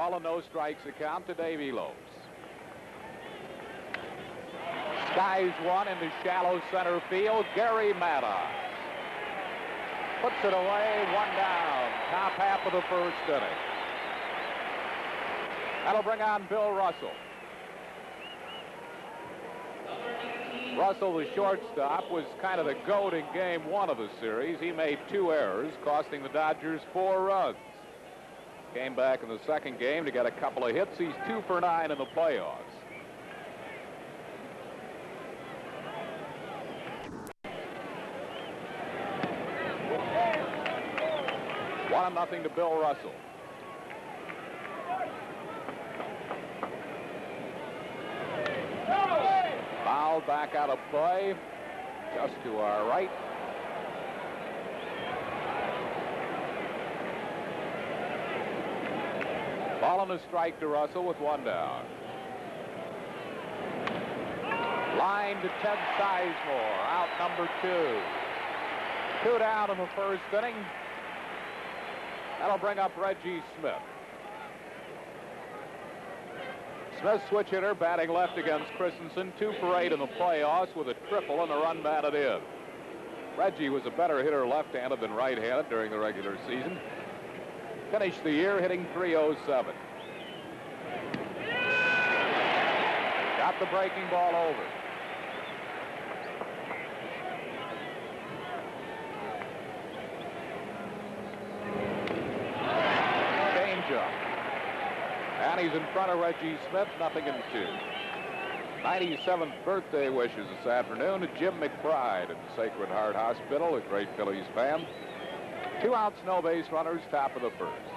ball, and no strikes account to Davy Lopes. Skies one into shallow center field. Gary Maddox puts it away, one down. Top half of the first inning. That'll bring on Bill Russell. Russell, the shortstop, was kind of the goat in game one of the series. He made 2 errors, costing the Dodgers 4 runs. Came back in the second game to get a couple of hits. He's 2 for 9 in the playoffs. 1-0 to Bill Russell. Foul back out of play, just to our right. Ball and a strike to Russell with 1 down. Line to Ted Sizemore, out number 2. 2 down in the first inning. That'll bring up Reggie Smith. Smith, switch hitter, batting left against Christensen. 2 for 8 in the playoffs with a triple and a run batted in. Reggie was a better hitter left-handed than right-handed during the regular season. Finished the year hitting .307. Got the breaking ball over. And he's in front of Reggie Smith, 0-2. 97th birthday wishes this afternoon to Jim McBride at the Sacred Heart Hospital, a great Phillies fan. 2 outs, no base runners, top of the first.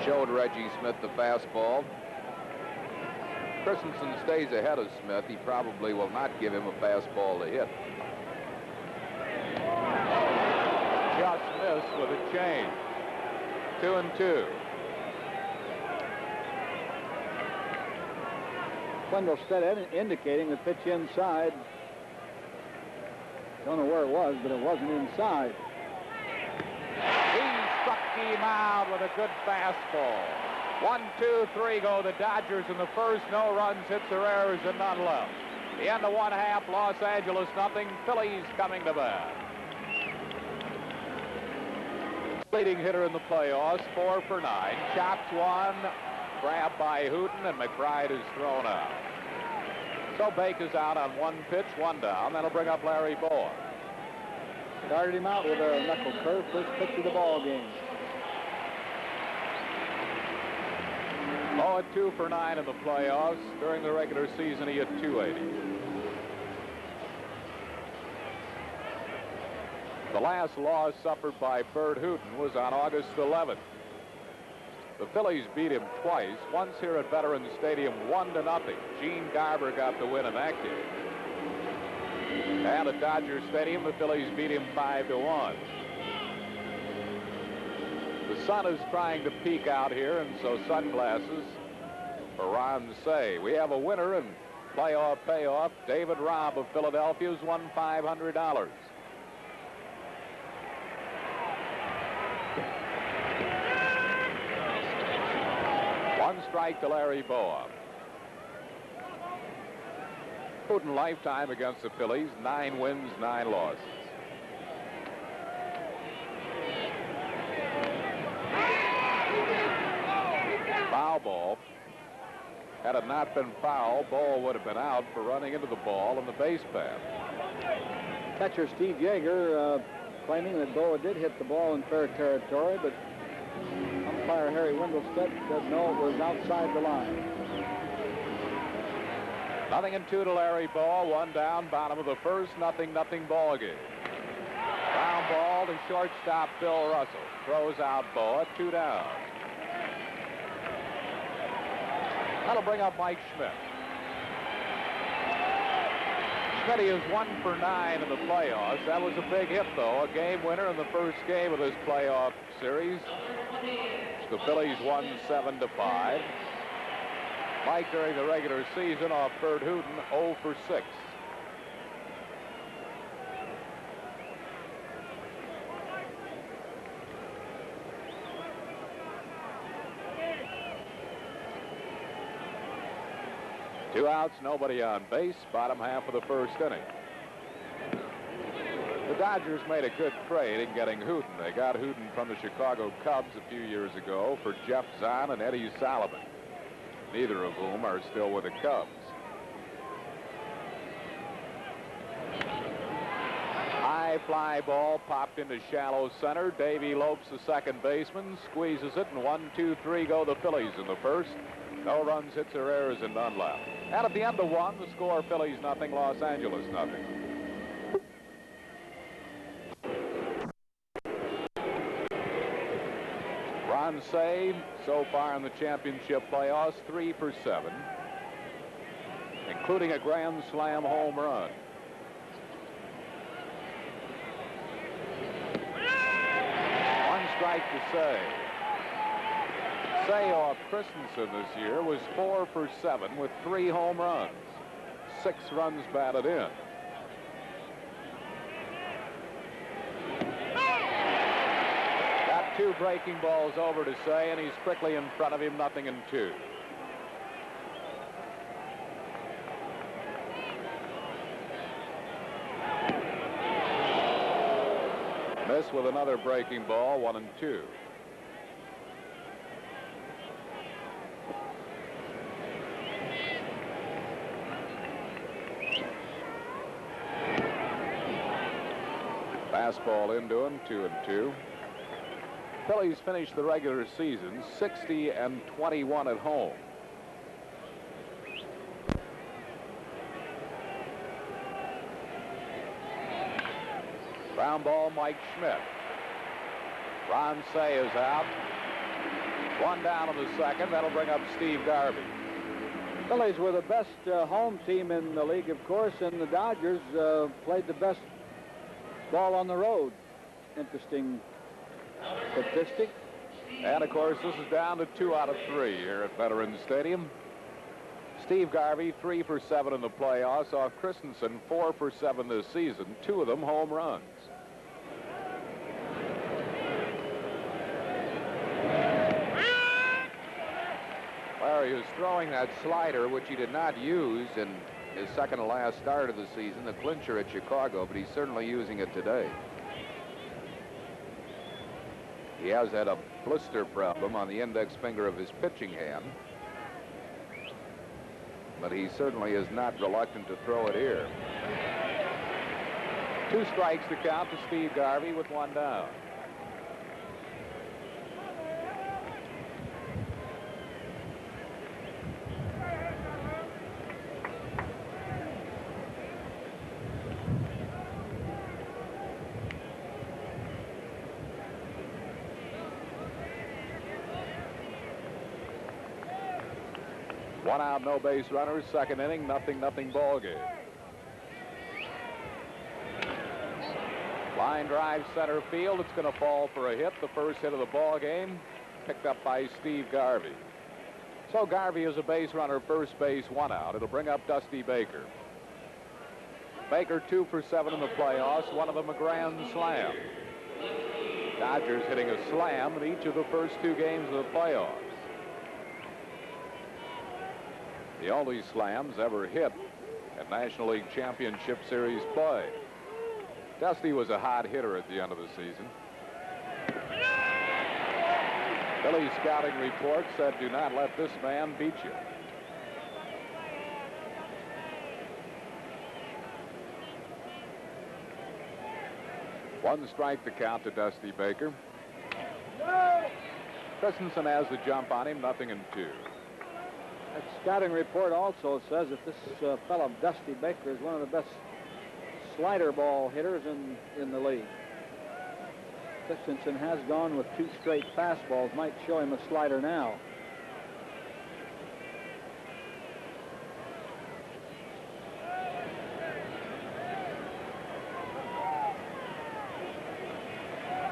Showed Reggie Smith the fastball. Christensen stays ahead of Smith. He probably will not give him a fastball to hit. Just missed with a change. 2-2. Wendelstedt indicating the pitch inside. Don't know where it was, but it wasn't inside. He struck him out with a good fastball. 1, 2, 3 go the Dodgers in the first. No runs, hits or errors, and none left. The end of 1/2, Los Angeles 0. Phillies coming to bat. Leading hitter in the playoffs, 4 for 9. Chops one, grabbed by Hooten, and McBride is thrown out. So Bake is out on 1 pitch, 1 down. That'll bring up Larry Bowa. Started him out with a knuckle curve, first pitch of the ball game. Bowa 2 for 9 in the playoffs. During the regular season, he hit .280. The last loss suffered by Bert Hooten was on August 11th. The Phillies beat him twice, once here at Veterans Stadium 1-0. Gene Garber got the win in that game. And at Dodger Stadium, the Phillies beat him 5-1. The sun is trying to peek out here, and so sunglasses for Ron Say. We have a winner in playoff payoff. David Robb of Philadelphia has won $500. 1 strike to Larry Bowa. Hooten lifetime against the Phillies, 9 wins, 9 losses. Foul ball. Had it not been foul, Bowa would have been out for running into the ball in the base path. Catcher Steve Yeager claiming that Bowa did hit the ball in fair territory, but umpire Harry Wendelstedt said no, it was outside the line. 0-2 to Larry Bowa, 1 down, bottom of the first, 0-0 ball game. Ground ball to shortstop Bill Russell. Throws out Bowa, 2 down. That'll bring up Mike Schmidt. Schmidt is 1 for 9 in the playoffs. That was a big hit, though. A game winner in the first game of this playoff series. The Phillies won 7-5. Mike, during the regular season, off Bert Hooten, 0 for 6. 2 outs, nobody on base, bottom half of the first inning. The Dodgers made a good trade in getting Hooten. They got Hooten from the Chicago Cubs a few years ago for Jeff Zahn and Eddie Sullivan, neither of whom are still with the Cubs. High fly ball popped into shallow center. Davey Lopes, the second baseman, squeezes it, and 1, 2, 3 go the Phillies in the first. No runs, hits, or errors, and none left. And at the end of 1, the score: Phillies nothing, Los Angeles nothing. Ron Cey, so far in the championship playoffs, 3 for 7, including a grand slam home run. One strike to Cey. Cey off Christensen this year was 4 for 7 with 3 home runs, 6 runs batted in. Got 2 breaking balls over to Cey, and he's quickly in front of him, 0-2. Miss with another breaking ball, 1-2. Fastball into him, 2-2. Phillies finished the regular season 60-21 at home. Ground ball, Mike Schmidt. Ron Cey is out. 1 down in the second. That'll bring up Steve Garvey. Phillies were the best home team in the league, of course, and the Dodgers played the best ball on the road. Interesting statistic. And, of course, this is down to 2 out of 3 here at Veterans Stadium. Steve Garvey, 3 for 7 in the playoffs. Off Christensen, 4 for 7 this season, 2 of them home runs. Larry is throwing that slider, which he did not use in his second to last start of the season, the clincher at Chicago, but he's certainly using it today. He has had a blister problem on the index finger of his pitching hand, but he certainly is not reluctant to throw it here. 2 strikes to count to Steve Garvey with 1 down. One out, no base runners, second inning, 0-0 ball game. Line drive center field. It's going to fall for a hit. The first hit of the ball game, picked up by Steve Garvey. So Garvey is a base runner, first base, 1 out. It'll bring up Dusty Baker. Baker 2 for 7 in the playoffs, one of them a grand slam. Dodgers hitting a slam in each of the first 2 games of the playoffs. The only slams ever hit at National League Championship Series play. Dusty was a hot hitter at the end of the season. Phillies scouting report said, "Do not let this man beat you." One strike to count to Dusty Baker. Christensen has the jump on him, 0-2. That scouting report also says that this fellow Dusty Baker is one of the best slider ball hitters in the league. Christensen has gone with 2 straight fastballs. Might show him a slider now.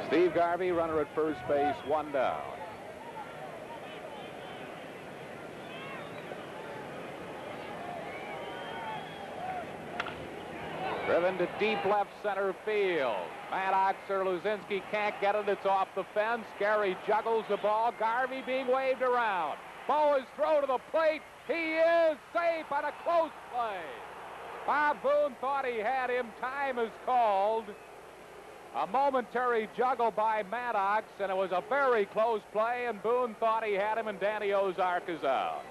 Steve Garvey, runner at first base, 1 down. Driven to deep left center field. Maddox or Luzinski can't get it. It's off the fence. Gary juggles the ball. Garvey being waved around. Ball is thrown to the plate. He is safe on a close play. Bob Boone thought he had him. Time is called. A momentary juggle by Maddox, and it was a very close play, and Boone thought he had him, and Danny Ozark is out.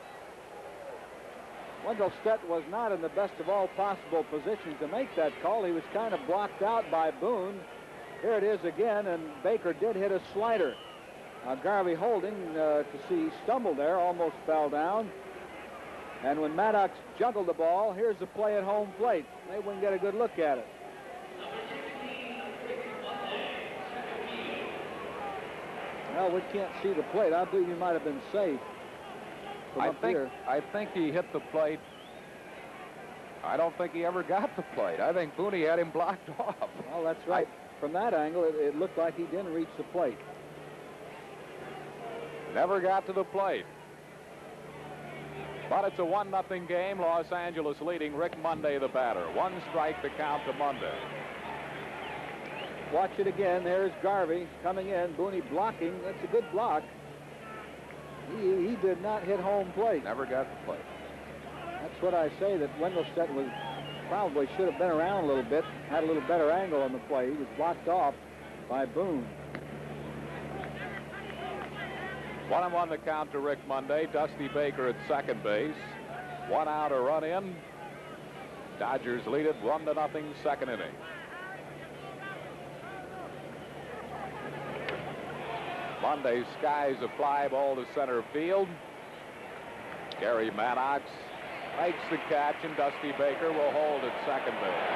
Wendelstedt was not in the best of all possible positions to make that call. He was kind of blocked out by Boone. Here it is again, and Baker did hit a slider. Garvey holding to see he stumbled there, almost fell down. And when Maddox juggled the ball, here's the play at home plate. Maybe we can get a good look at it. Well, we can't see the plate. I believe he might have been safe from up here. I think he hit the plate. I don't think he ever got the plate. I think Boone had him blocked off. Well, that's right. From that angle, it looked like he didn't reach the plate. Never got to the plate. But it's a 1-0 game. Los Angeles leading. Rick Monday, the batter. 1 strike to count to Monday. Watch it again. There's Garvey coming in. Boone blocking. That's a good block. He did not hit home plate. Never got the plate. That's what I say, that Wendelstedt was probably should have been around a little bit, had a little better angle on the play. He was blocked off by Boone. 1-1 the count to Rick Monday. Dusty Baker at second base. 1 out, a run in. Dodgers lead it 1-0, second inning. Monday skies a fly ball to center field. Gary Maddox makes the catch, and Dusty Baker will hold at second base.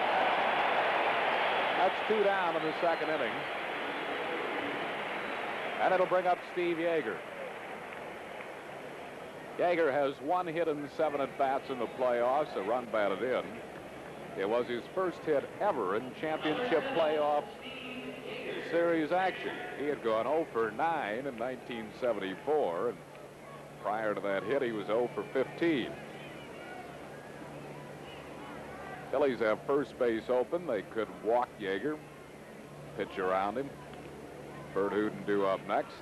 That's 2 down in the second inning. And it'll bring up Steve Yeager. Yeager has 1 hit and 7 at-bats in the playoffs, a run batted in. It was his first hit ever in championship playoff series action. He had gone 0 for 9 in 1974, and prior to that hit, he was 0 for 15. Phillies have first base open. They could walk Yeager, pitch around him. Bert Hooten due up next.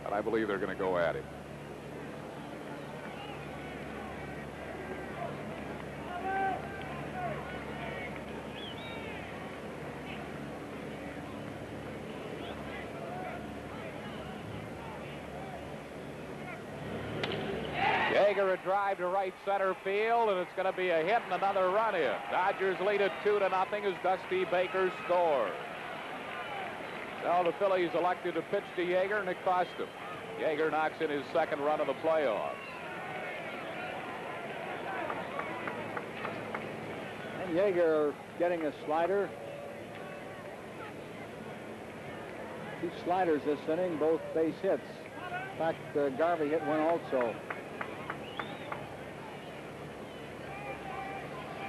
And I believe they're going to go at him. Yeager a drive to right center field, and it's going to be a hit and another run in. Dodgers lead it 2-0 as Dusty Baker scores. Now the Phillies elected to pitch to Yeager, and it cost him. Yeager knocks in his second run of the playoffs. And Yeager getting a slider. 2 sliders this inning, both base hits. In fact, Garvey hit one also.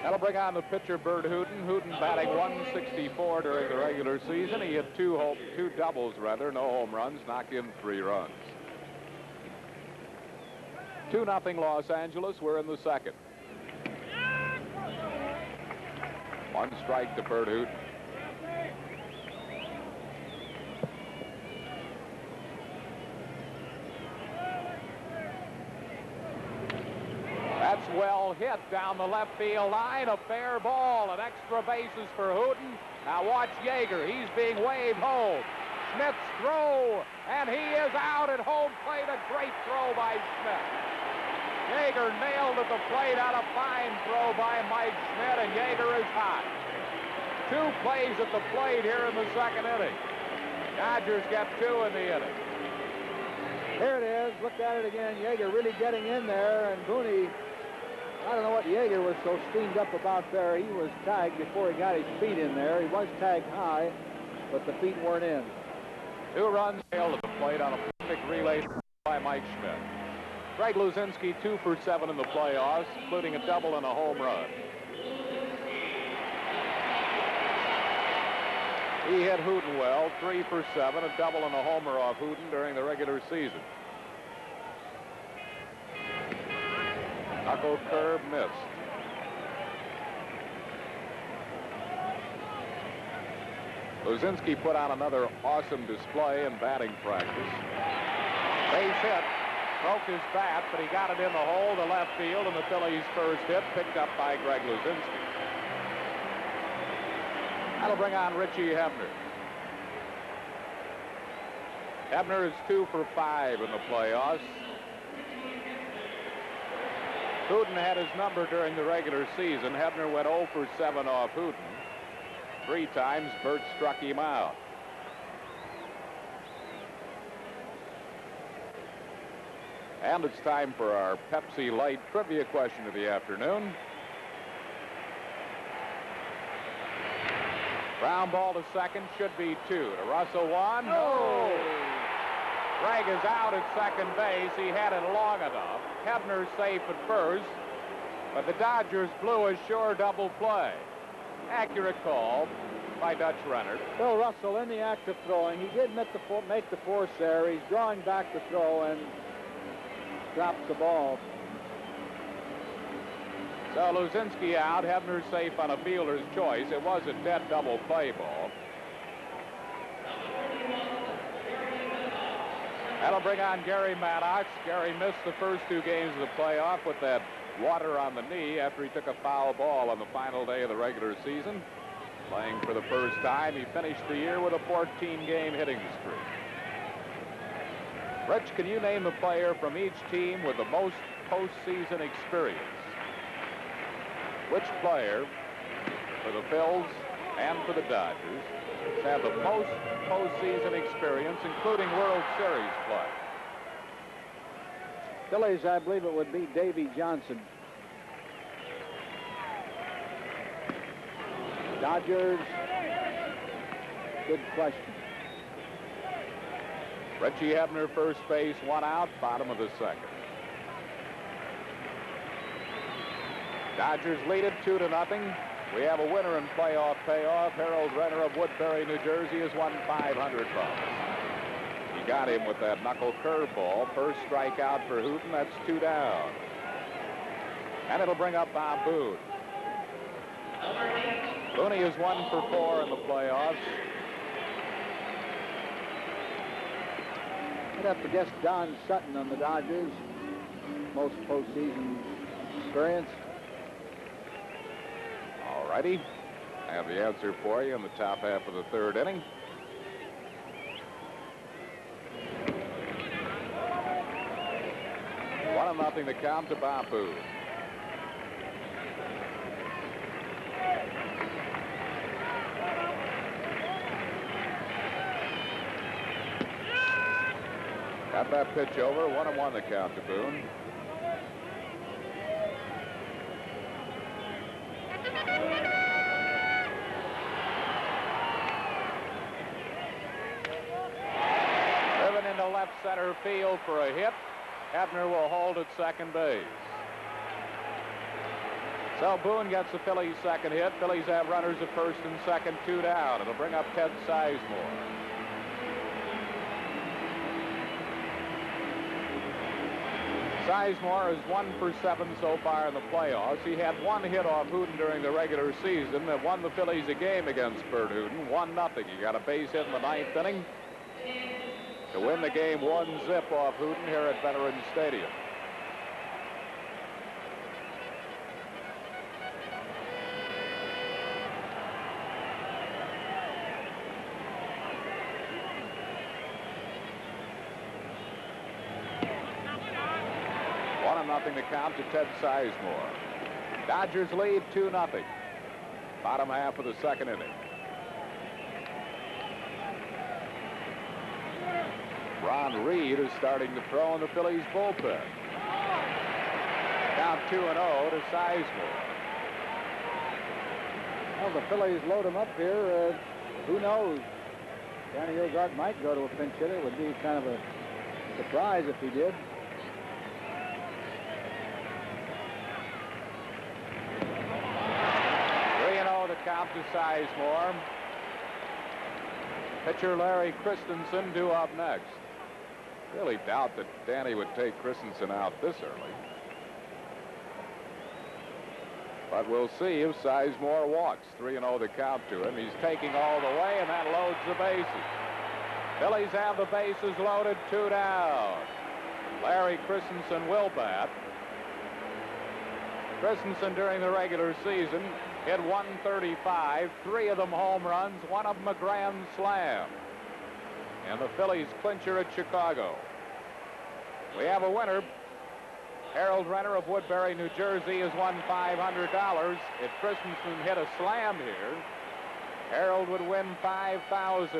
That'll bring on the pitcher, Bert Hooten. Hooten batting 164 during the regular season. He hit 2 doubles, rather, no home runs, knocked in 3 runs. 2-0 Los Angeles. We're in the second. 1 strike to Bert Hooten. That's well hit down the left field line. A fair ball, and extra bases for Hooten. Now watch Yeager. He's being waved home. Schmidt's throw, and he is out at home plate. A great throw by Schmidt. Yeager nailed at the plate on a fine throw by Mike Schmidt, and Yeager is hot. 2 plays at the plate here in the second inning. Dodgers get 2 in the inning. Here it is. Look at it again. Yeager really getting in there, and Boone, I don't know what Yeager was so steamed up about there. He was tagged before he got his feet in there. He was tagged high, but the feet weren't in. 2 runs nailed at the plate on a perfect relay by Mike Schmidt. Greg Luzinski 2 for 7 in the playoffs, including a double and a home run. He hit Hooten well, 3 for 7, a double and a homer off Hooten during the regular season. Knuckle curve missed. Luzinski put on another awesome display in batting practice. Base hit. Broke his bat, but he got it in the hole to left field, and the Phillies' first hit picked up by Greg Luzinski. That'll bring on Richie Hebner. Hebner is 2 for 5 in the playoffs. Hooten had his number during the regular season. Hebner went 0 for 7 off Hooten. 3 times Bert struck him out. And it's time for our Pepsi Light trivia question of the afternoon. Ground ball to second, should be 2. To Russell, 1. No! Greg is out at second base. He had it long enough. Hebner's safe at first, but the Dodgers blew a sure double play. Accurate call by Dutch Rennert. Bill Russell in the act of throwing. He did make the force there. He's drawing back the throw and drops the ball. So Luzinski out. Hebner safe on a fielder's choice. It was a dead double play ball. That'll bring on Gary Maddox. Gary missed the first 2 games of the playoff with that water on the knee after he took a foul ball on the final day of the regular season. Playing for the first time, he finished the year with a 14-game hitting streak. Rich, can you name the player from each team with the most postseason experience? Which player for the Phils and for the Dodgers have the most postseason experience, including World Series play? Phillies, I believe it would be Davy Johnson. Dodgers, good question. Richie Hebner, first base, 1 out, bottom of the second. Dodgers lead it 2-0. We have a winner in playoff payoff. Harold Renner of Woodbury, New Jersey, has won $500. He got him with that knuckle curveball. First strikeout for Hooten. That's 2 down. And it'll bring up Bob Boone. Booney is 1 for 4 in the playoffs. I'd have to guess Don Sutton on the Dodgers. Most postseason experience. All righty. I have the answer for you in the top half of the 3rd inning. One of nothing to count to Bob Boone. Got that pitch over. 1-1 the count to Boone. Driven into left center field for a hit. Hebner will hold at second base. So Boone gets the Phillies' second hit. Phillies have runners at first and second, 2 down. It'll bring up Ted Sizemore. Sizemore is 1 for 7 so far in the playoffs. He had 1 hit off Hooten during the regular season that won the Phillies a game against Bert Hooten, 1-0. He got a base hit in the 9th inning to win the game 1-0 off Hooten here at Veterans Stadium. Nothing to count to Ted Sizemore. Dodgers lead 2-0. Bottom half of the 2nd inning. Ron Reed is starting to throw in the Phillies bullpen. Count 2-0 to Sizemore. Well, the Phillies load him up here. Who knows? Danny Ozark might go to a pinch hitter. It would be kind of a surprise if he did. 3-0 the count to Sizemore. Pitcher Larry Christensen due up next. Really doubt that Danny would take Christensen out this early. But we'll see if Sizemore walks. 3-0 the count to him. He's taking all the way, and that loads the bases. Phillies have the bases loaded, 2 down. Larry Christensen will bat. Christensen during the regular season hit 135, 3 of them home runs, 1 of them a grand slam. And the Phillies clincher at Chicago. We have a winner. Harold Renner of Woodbury, New Jersey has won $500. If Christensen hit a slam here, Harold would win $5,000. On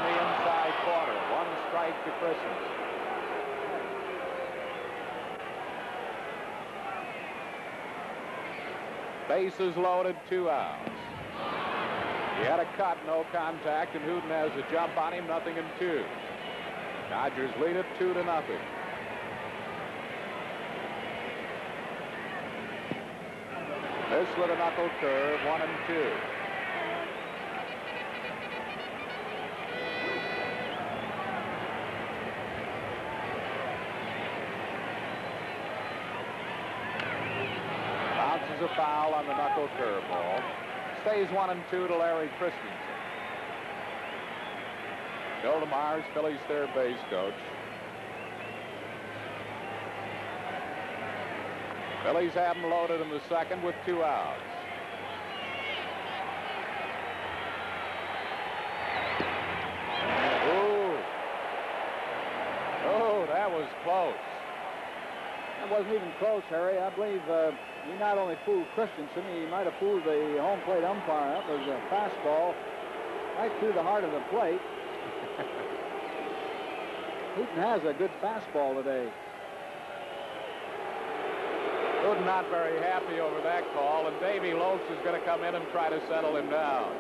the inside corner, 1 strike to Christensen. Bases loaded, 2 outs. He had a cut, no contact, and Hooten has a jump on him, 0-2. Dodgers lead it 2-0. This with a knuckle curve, 1-2. Bounces a foul on the knuckle curveball. Stays 1-2 to Larry Christensen. Bill DeMars, Phillies third base coach. Phillies have him loaded in the second with 2 outs. Oh, that was close. That wasn't even close, Harry. I believe he not only fooled Christensen, he might have fooled the home plate umpire. That was a fastball right through the heart of the plate. Hooten has a good fastball today. Hooten not very happy over that call, and Davey Lopes is going to come in and try to settle him down.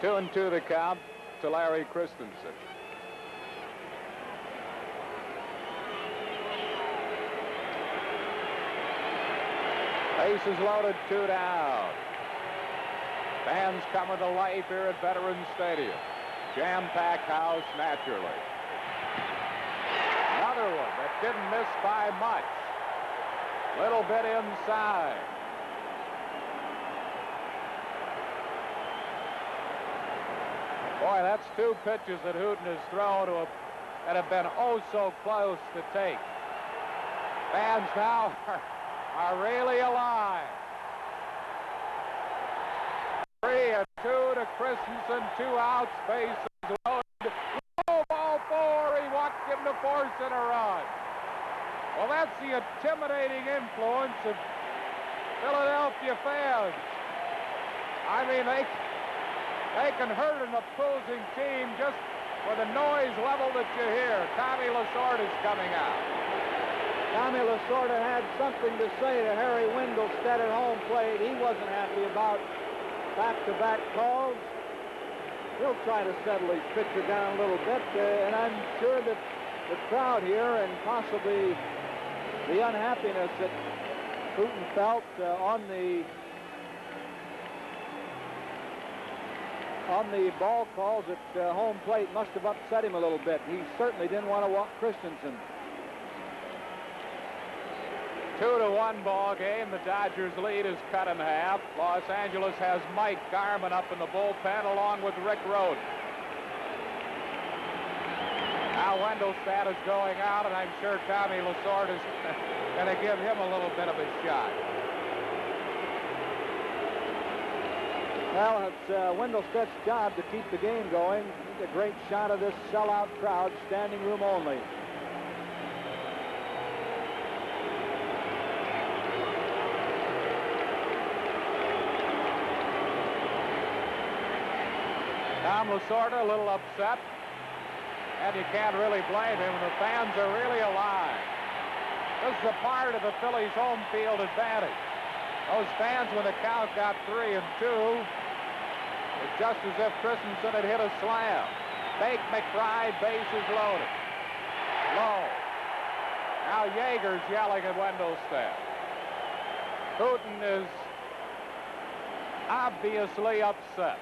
Two and two the count to Larry Christensen. Bases loaded, 2 down. Fans coming to life here at Veterans Stadium. Jam-packed house, naturally. Another one that didn't miss by much. Little bit inside. Boy, that's 2 pitches that Hooten has thrown that have been oh so close to take. Fans now are really alive. 3-2 to Christensen, 2 outs, bases loaded. Low ball 4, he walked him to force and a run. Well, that's the intimidating influence of Philadelphia fans. I mean, they can hurt an opposing team just for the noise level that you hear. Tommy Lasorda is coming out. Tommy Lasorda had something to say to Harry Wendelstedt at home plate. He wasn't happy about back-to-back calls. He'll try to settle his pitcher down a little bit, and I'm sure that the crowd here and possibly the unhappiness that Hooten felt on the ball calls at home plate must have upset him a little bit. He certainly didn't want to walk Christensen. 2-1 ball game. The Dodgers lead is cut in half. Los Angeles has Mike Garman up in the bullpen along with Rick Rhoden. Now Wendelstedt is going out, and I'm sure Tommy Lasorda is going to give him a little bit of a shot. Well, it's Wendelstedt's job to keep the game going. He's a great shot of this sellout crowd, standing room only. Tom Lasorda a little upset, and you can't really blame him. The fans are really alive. This is a part of the Phillies' home field advantage. Those fans, when the count got 3-2, it's just as if Christensen had hit a slam. Fake McBride, bases loaded. Low. Now Yeager's yelling at Wendelstedt. Hooten is obviously upset.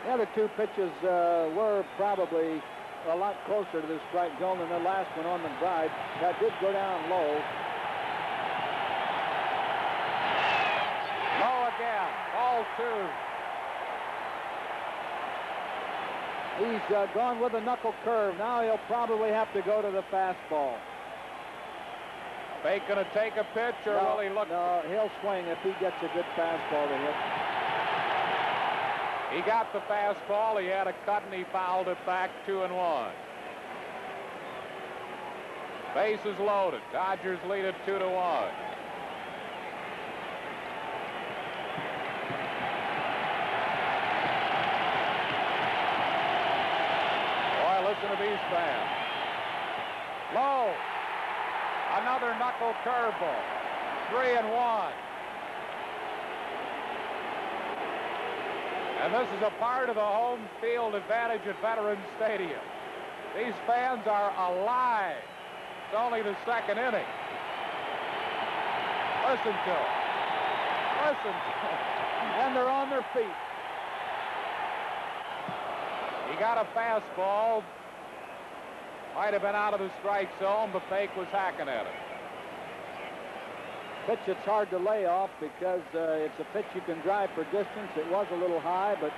The other 2 pitches were probably a lot closer to the strike zone than the last one on McBride. That did go down low. Low again. Ball 2. He's gone with a knuckle curve. Now he'll probably have to go to the fastball. Bake going to take a pitch, or will he look? No, he'll swing if he gets a good fastball to hit. He got the fastball. He had a cut, and he fouled it back. 2-1. Bases loaded. Dodgers lead it 2-1. Boy, listen to these fans. Low. Another knuckle curveball. 3-1. And this is a part of the home field advantage at Veterans Stadium. These fans are alive. It's only the second inning. Listen to it. Listen to it. And they're on their feet. He got a fastball. Might have been out of the strike zone, but Bake was hacking at it. Pitch it's hard to lay off because it's a pitch you can drive for distance. It was a little high, but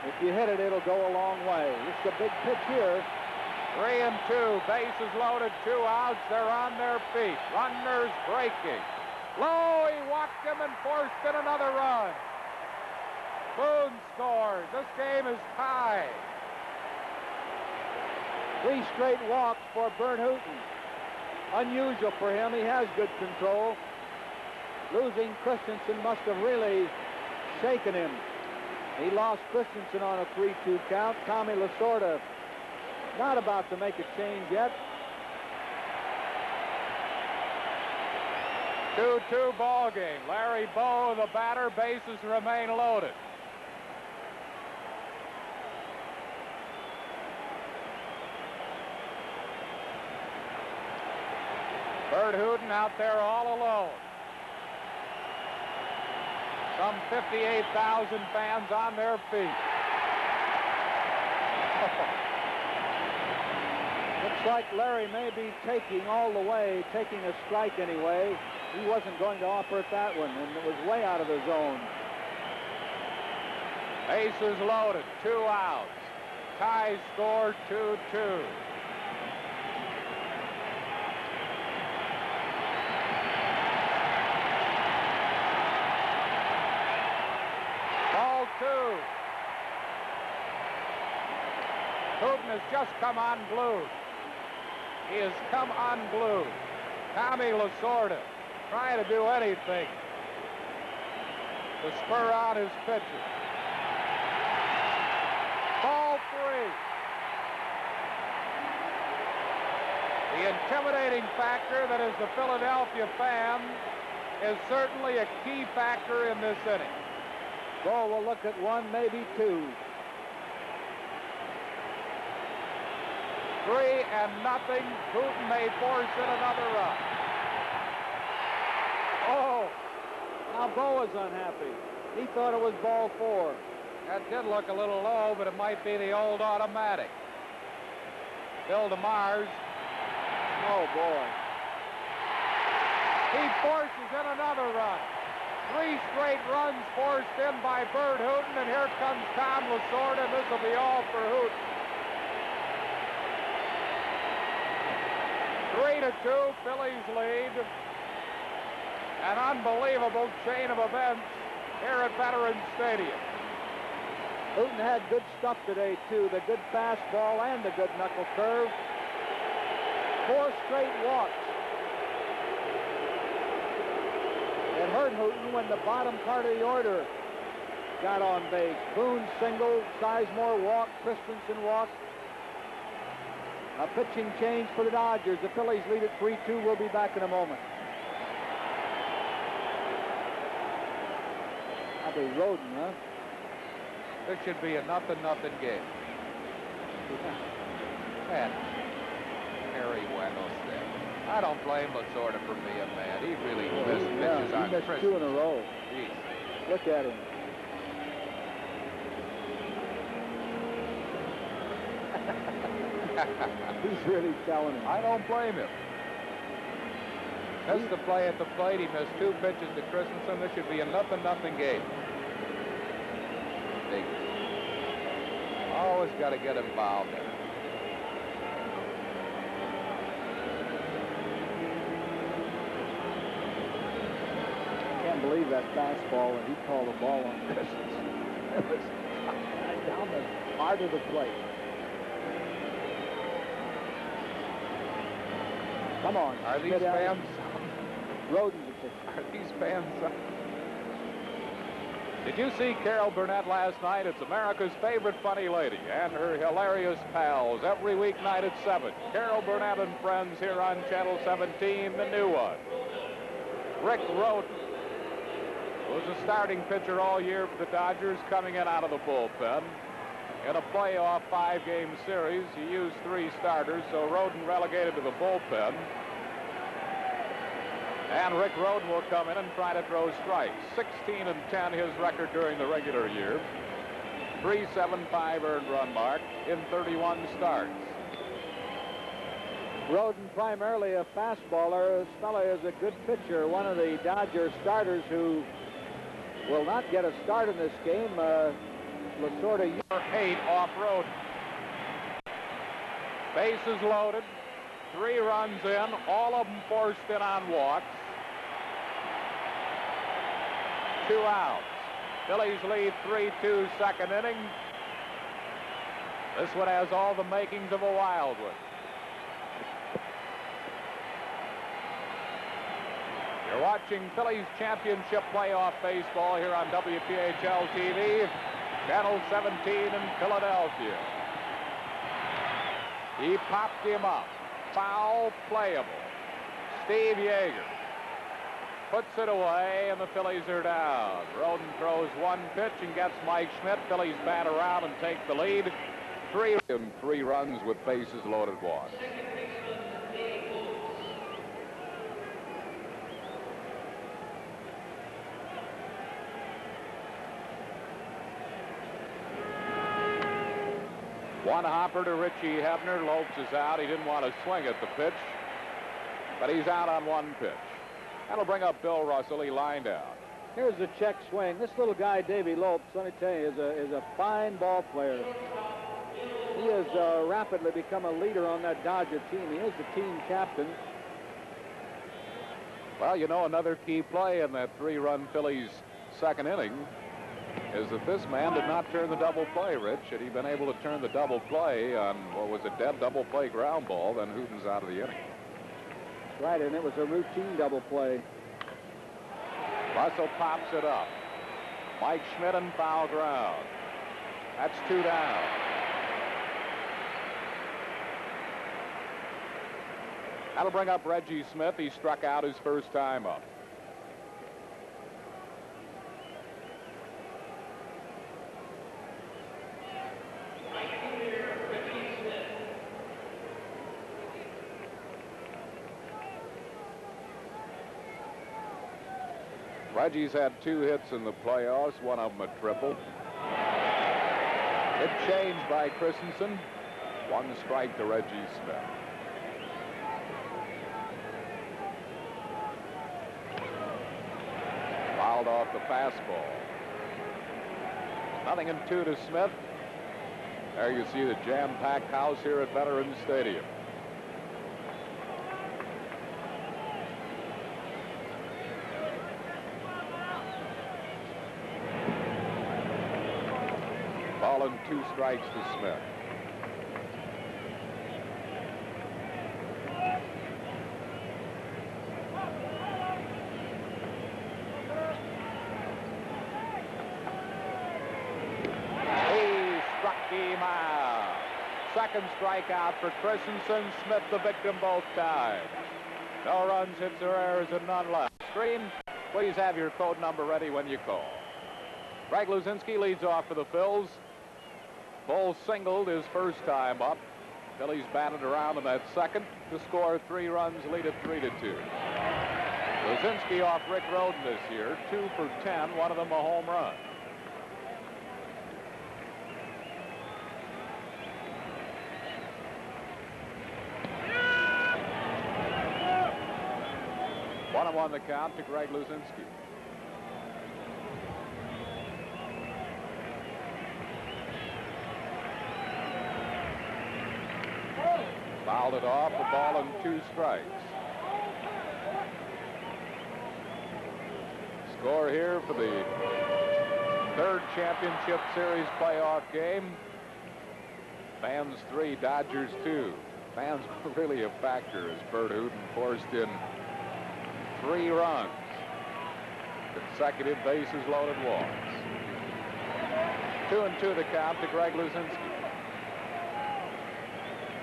if you hit it, it'll go a long way. It's a big pitch here. 3-2. Bases loaded. 2 outs. They're on their feet. Runners breaking. Low. He walked him and forced in another run. Boone scores. This game is tied. 3 straight walks for Bert Hooton. Unusual for him. He has good control. Losing Christensen must have really shaken him. He lost Christensen on a 3-2 count. Tommy Lasorda not about to make a change yet. 2-2 ball game. Larry Bowe, the batter. Bases remain loaded. Bert Hooton out there all alone. Some 58,000 fans on their feet. Looks like Larry may be taking all the way, taking a strike anyway. He wasn't going to offer it that one, and it was way out of the zone. Bases loaded, 2 outs. Tie score 2-2. Ball 2. Hooton has just come unglued. He has come unglued. Tommy Lasorda trying to do anything to spur on his pitcher. Ball 3. The intimidating factor that is the Philadelphia fan is certainly a key factor in this inning. Bo will look at 1, maybe 2. 3-0. Hooton may force in another run. Oh! Now Bo is unhappy. He thought it was ball 4. That did look a little low, but it might be the old automatic. Bill DeMars. Oh, boy. He forces in another run. 3 straight runs forced in by Bert Hooton, and here comes Tom Lasorda, and this will be all for Hooton. 3-2, Phillies lead. An unbelievable chain of events here at Veterans Stadium. Hooton had good stuff today, too. The good fastball and the good knuckle curve. 4 straight walks. It hurt Hooton when the bottom part of the order got on base. Boone single, Sizemore walked, Christensen walked. A pitching change for the Dodgers. The Phillies lead at 3-2. We'll be back in a moment. Bobby Roden, huh? This should be a 0-0 game. Man, Harry Wendell said, I don't blame Lasorda for being mad. He really missed pitches on he missed Christmas. 2 in a row. Jeez. Look at him. He's really telling him. I don't blame him. Missed the play at the plate. He missed 2 pitches to Christensen. This should be a 0-0 game. always got to get involved in it. I can't believe that fastball that he called a ball on Christmas. It was down the heart of the plate. Come on. Are these fans? Roden's a pitcher. Are these fans? Did you see Carol Burnett last night? It's America's favorite funny lady and her hilarious pals every weeknight at 7. Carol Burnett and Friends here on Channel 17, the new one. Rick Roden was a starting pitcher all year for the Dodgers, coming in out of the bullpen. In a playoff 5-game series, he used 3 starters, so Roden relegated to the bullpen. And Rick Roden will come in and try to throw strikes. 16-10 his record during the regular year. 3.75 earned run mark in 31 starts. Roden primarily a fastballer. This fellow is a good pitcher. One of the Dodger starters who will not get a start in this game. Lasorda 8 off Roden. Bases loaded. 3 runs in, all of them forced in on walks. 2 outs. Phillies lead 3-2 second inning. This one has all the makings of a wild one. You're watching Phillies championship playoff baseball here on WPHL TV, Channel 17 in Philadelphia. He popped him up. Foul, playable. Steve Yeager puts it away, and the Phillies are down. Roden throws 1 pitch and gets Mike Schmidt. Phillies bat around and take the lead. 3 runs with bases loaded, 1. One hopper to Richie Hebner. Lopes is out. He didn't want to swing at the pitch, but he's out on 1 pitch. That'll bring up Bill Russell. He lined out. Here's the check swing. This little guy, Davy Lopes, let me tell you, is a fine ball player. He has rapidly become a leader on that Dodger team. He is the team captain. Well, you know, another key play in that 3-run Phillies second inning is that this man did not turn the double play, Rich. Had he been able to turn the double play on what was a dead double play ground ball, then Hooten's out of the inning. Right, and it was a routine double play. Russell pops it up. Mike Schmidt in foul ground. That's 2 down. That'll bring up Reggie Smith. He struck out his first time up. Reggie's had 2 hits in the playoffs, one of them a triple. It changed by Christensen. 1 strike to Reggie Smith. Fouled off the fastball. 0-2 to Smith. There you see the jam-packed house here at Veterans Stadium. Ball and 2 strikes to Smith. He struck him out. Second strikeout for Christensen. Smith the victim both times. No runs, hits or errors, and none left. Screen, please have your code number ready when you call. Greg Luzinski leads off for the Phils. Bull singled his first time up. Phillies batted around in that second to score 3 runs, lead it 3-2. Luzinski off Rick Roden this year, 2 for 10, one of them a home run. One the count to Greg Luzinski. Fouled it off, a ball and 2 strikes. Score here for the 3rd championship series playoff game. Fans 3, Dodgers 2. Fans were really a factor as Bert Hooten forced in 3 runs. Consecutive bases loaded walks. 2-2 the count to Greg Luzinski.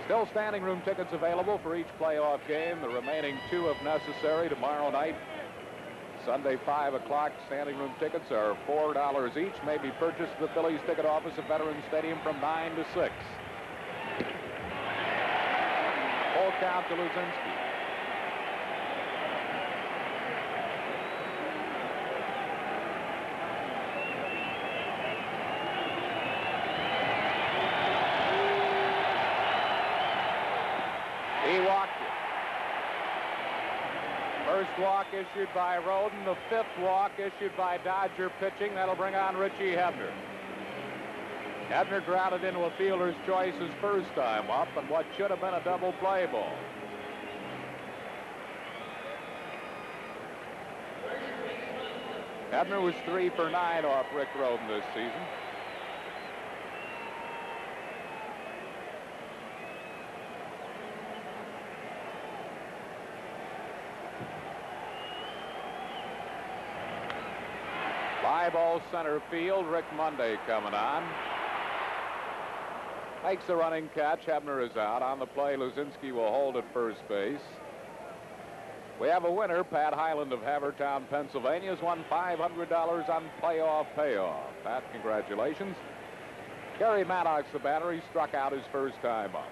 Still standing room tickets available for each playoff game. The remaining 2, if necessary, tomorrow night. Sunday, 5 o'clock. Standing room tickets are $4 each. May be purchased at the Phillies ticket office at Veterans Stadium from 9 to 6. Full count to Luzinski. He walked it. First walk issued by Roden. The 5th walk issued by Dodger pitching. That'll bring on Richie Hebner. Hebner grounded into a fielder's choice his first time up, and what should have been a double play ball. Hebner was 3 for 9 off Rick Roden this season. Fly ball center field. Rick Monday coming on. Makes a running catch. Hebner is out. On the play, Luzinski will hold at first base. We have a winner. Pat Hyland of Havertown, Pennsylvania, has won $500 on playoff payoff. Pat, congratulations. Gary Maddox, the batter, he struck out his first time up.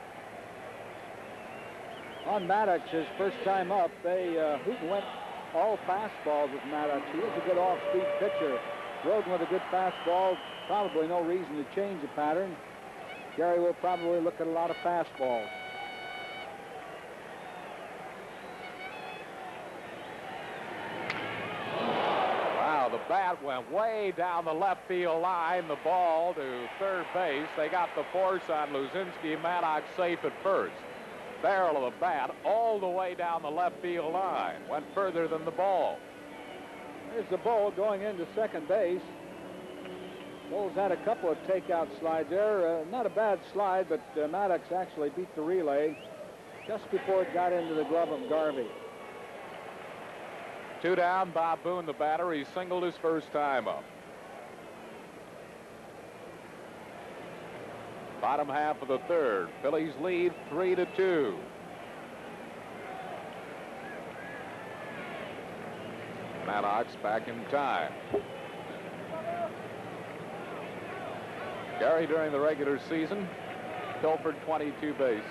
On Maddox, his first time up, Hooten went all fastballs with Maddox. He is a good off-speed pitcher. Roden with a good fastball. Probably no reason to change the pattern. Gary will probably look at a lot of fastballs. Wow, the bat went way down the left field line. The ball to third base. They got the force on Luzinski. Maddox safe at first. Barrel of the bat all the way down the left field line. Went further than the ball. There's the Bull going into second base. Bull's had a couple of takeout slides there. Not a bad slide, but Maddox actually beat the relay just before it got into the glove of Garvey. 2 down. Bob Boone, the batter. He singled his first time up. Bottom half of the 3rd. Phillies lead 3-2. Maddox back in time. Gary, during the regular season, pilfered 22 bases.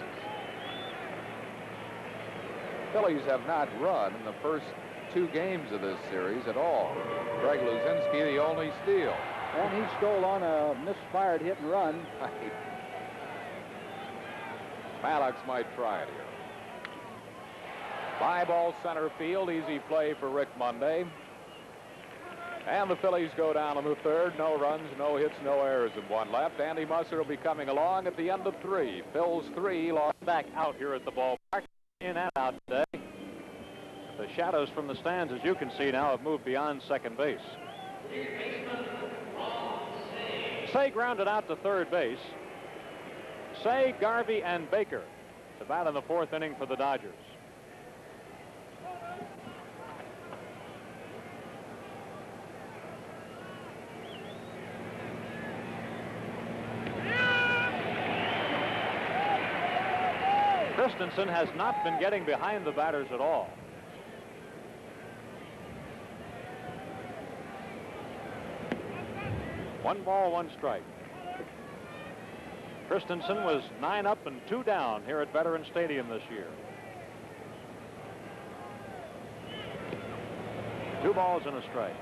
Phillies have not run in the first 2 games of this series at all. Greg Luzinski, the only steal. And he stole on a misfired hit and run. Maddox might try it here. Fly ball center field. Easy play for Rick Monday. And the Phillies go down in the 3rd. No runs, no hits, no errors, and 1 left. Andy Musser will be coming along at the end of 3. Phil's 3 lost back out here at the ballpark. In and out today. The shadows from the stands, as you can see now, have moved beyond second base. Say grounded out to third base. Say, Garvey, and Baker to bat in the 4th inning for the Dodgers. Christensen has not been getting behind the batters at all. One ball, 1 strike. Christensen was 9 up and 2 down here at Veterans Stadium this year. 2 balls and a strike.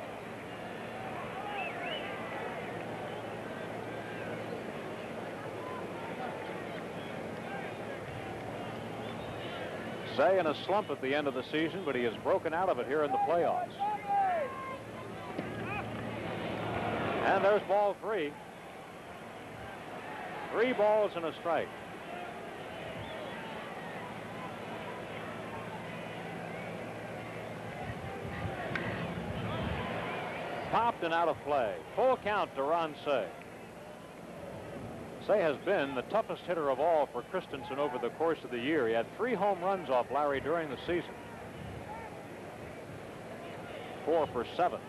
Say in a slump at the end of the season, but he has broken out of it here in the playoffs. And there's ball 3. 3 balls and a strike. Popped and out of play. Full count to Ron Cey. Cey has been the toughest hitter of all for Christensen over the course of the year. He had 3 home runs off Larry during the season. 4 for 7.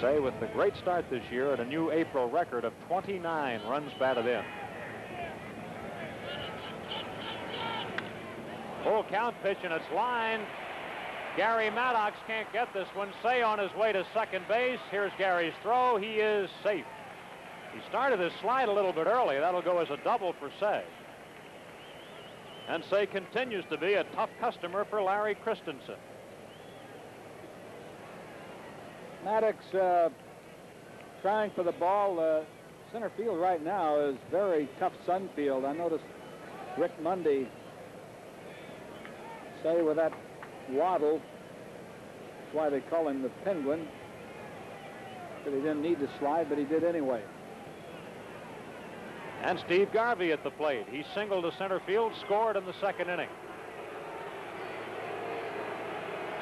Cey with the great start this year at a new April record of 29 runs batted in. Full count pitch, and it's lined. Gary Maddox can't get this one. Cey on his way to second base. Here's Gary's throw. He is safe. He started his slide a little bit early. That'll go as a double for Cey. And Cey continues to be a tough customer for Larry Christensen. Maddox trying for the ball. Center field right now is very tough sun field. I noticed Rick Mundy say with that waddle, that's why they call him the Penguin, that he didn't need to slide, but he did anyway. And Steve Garvey at the plate. He singled to center field, scored in the second inning.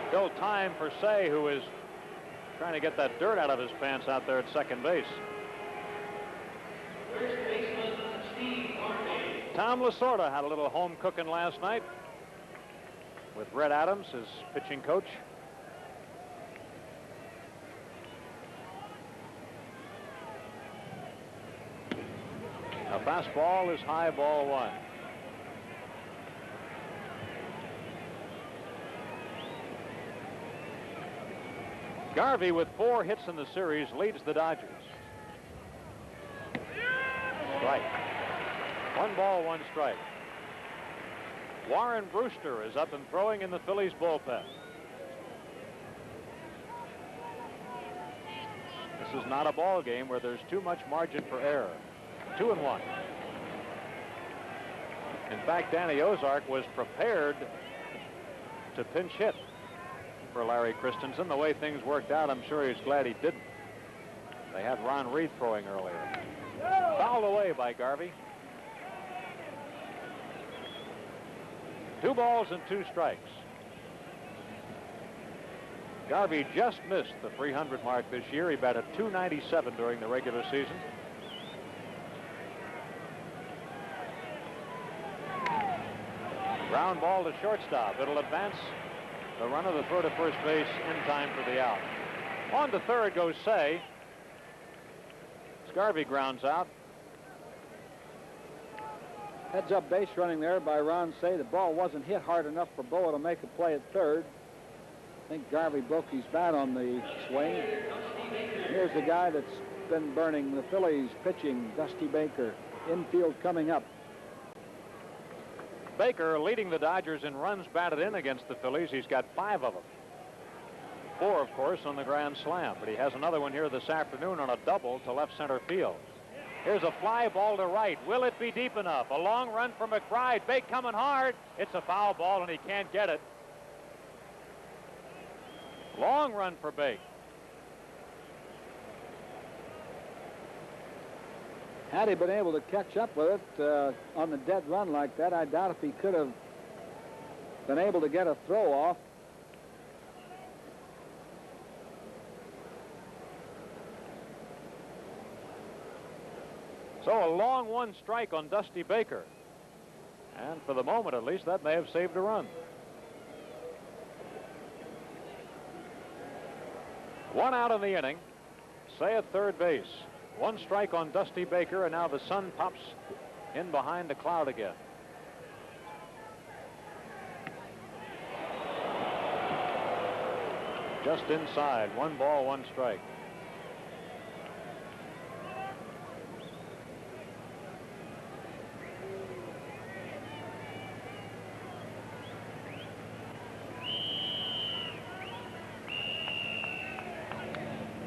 Still time for Cey, who is trying to get that dirt out of his pants out there at second base. Tom Lasorda had a little home cooking last night with Red Adams, his pitching coach. A fastball is high, ball 1. Garvey, with 4 hits in the series, leads the Dodgers. Strike. 1 ball, 1 strike. Warren Brewster is up and throwing in the Phillies bullpen. This is not a ball game where there's too much margin for error. 2-1. In fact, Danny Ozark was prepared to pinch hit for Larry Christensen. The way things worked out, I'm sure he's glad he didn't. They had Ron Reed throwing earlier. Fouled away by Garvey. 2 balls and 2 strikes. Garvey just missed the 300 mark this year. He batted .297 during the regular season. Ground ball to shortstop. It'll advance the runner to throw to first base in time for the out. On to third goes Cey. Garvey grounds out. Heads up base running there by Ron Cey. The ball wasn't hit hard enough for Boa to make a play at third. I think Garvey broke his bat on the swing. Here's the guy that's been burning the Phillies pitching, Dusty Baker. Infield coming up. Baker leading the Dodgers in runs batted in against the Phillies. He's got 5 of them. 4, of course, on the grand slam, but he has another one here this afternoon on a double to left center field. Here's a fly ball to right. Will it be deep enough? A long run for McBride. Bake coming hard. It's a foul ball, and he can't get it. Long run for Bake. Had he been able to catch up with it on the dead run like that, I doubt if he could have been able to get a throw off. So a long 1 strike on Dusty Baker. And for the moment, at least, that may have saved a run. 1 out in the inning. Cey at third base. 1 strike on Dusty Baker, and now the sun pops in behind the cloud again. Just inside. 1 ball, 1 strike.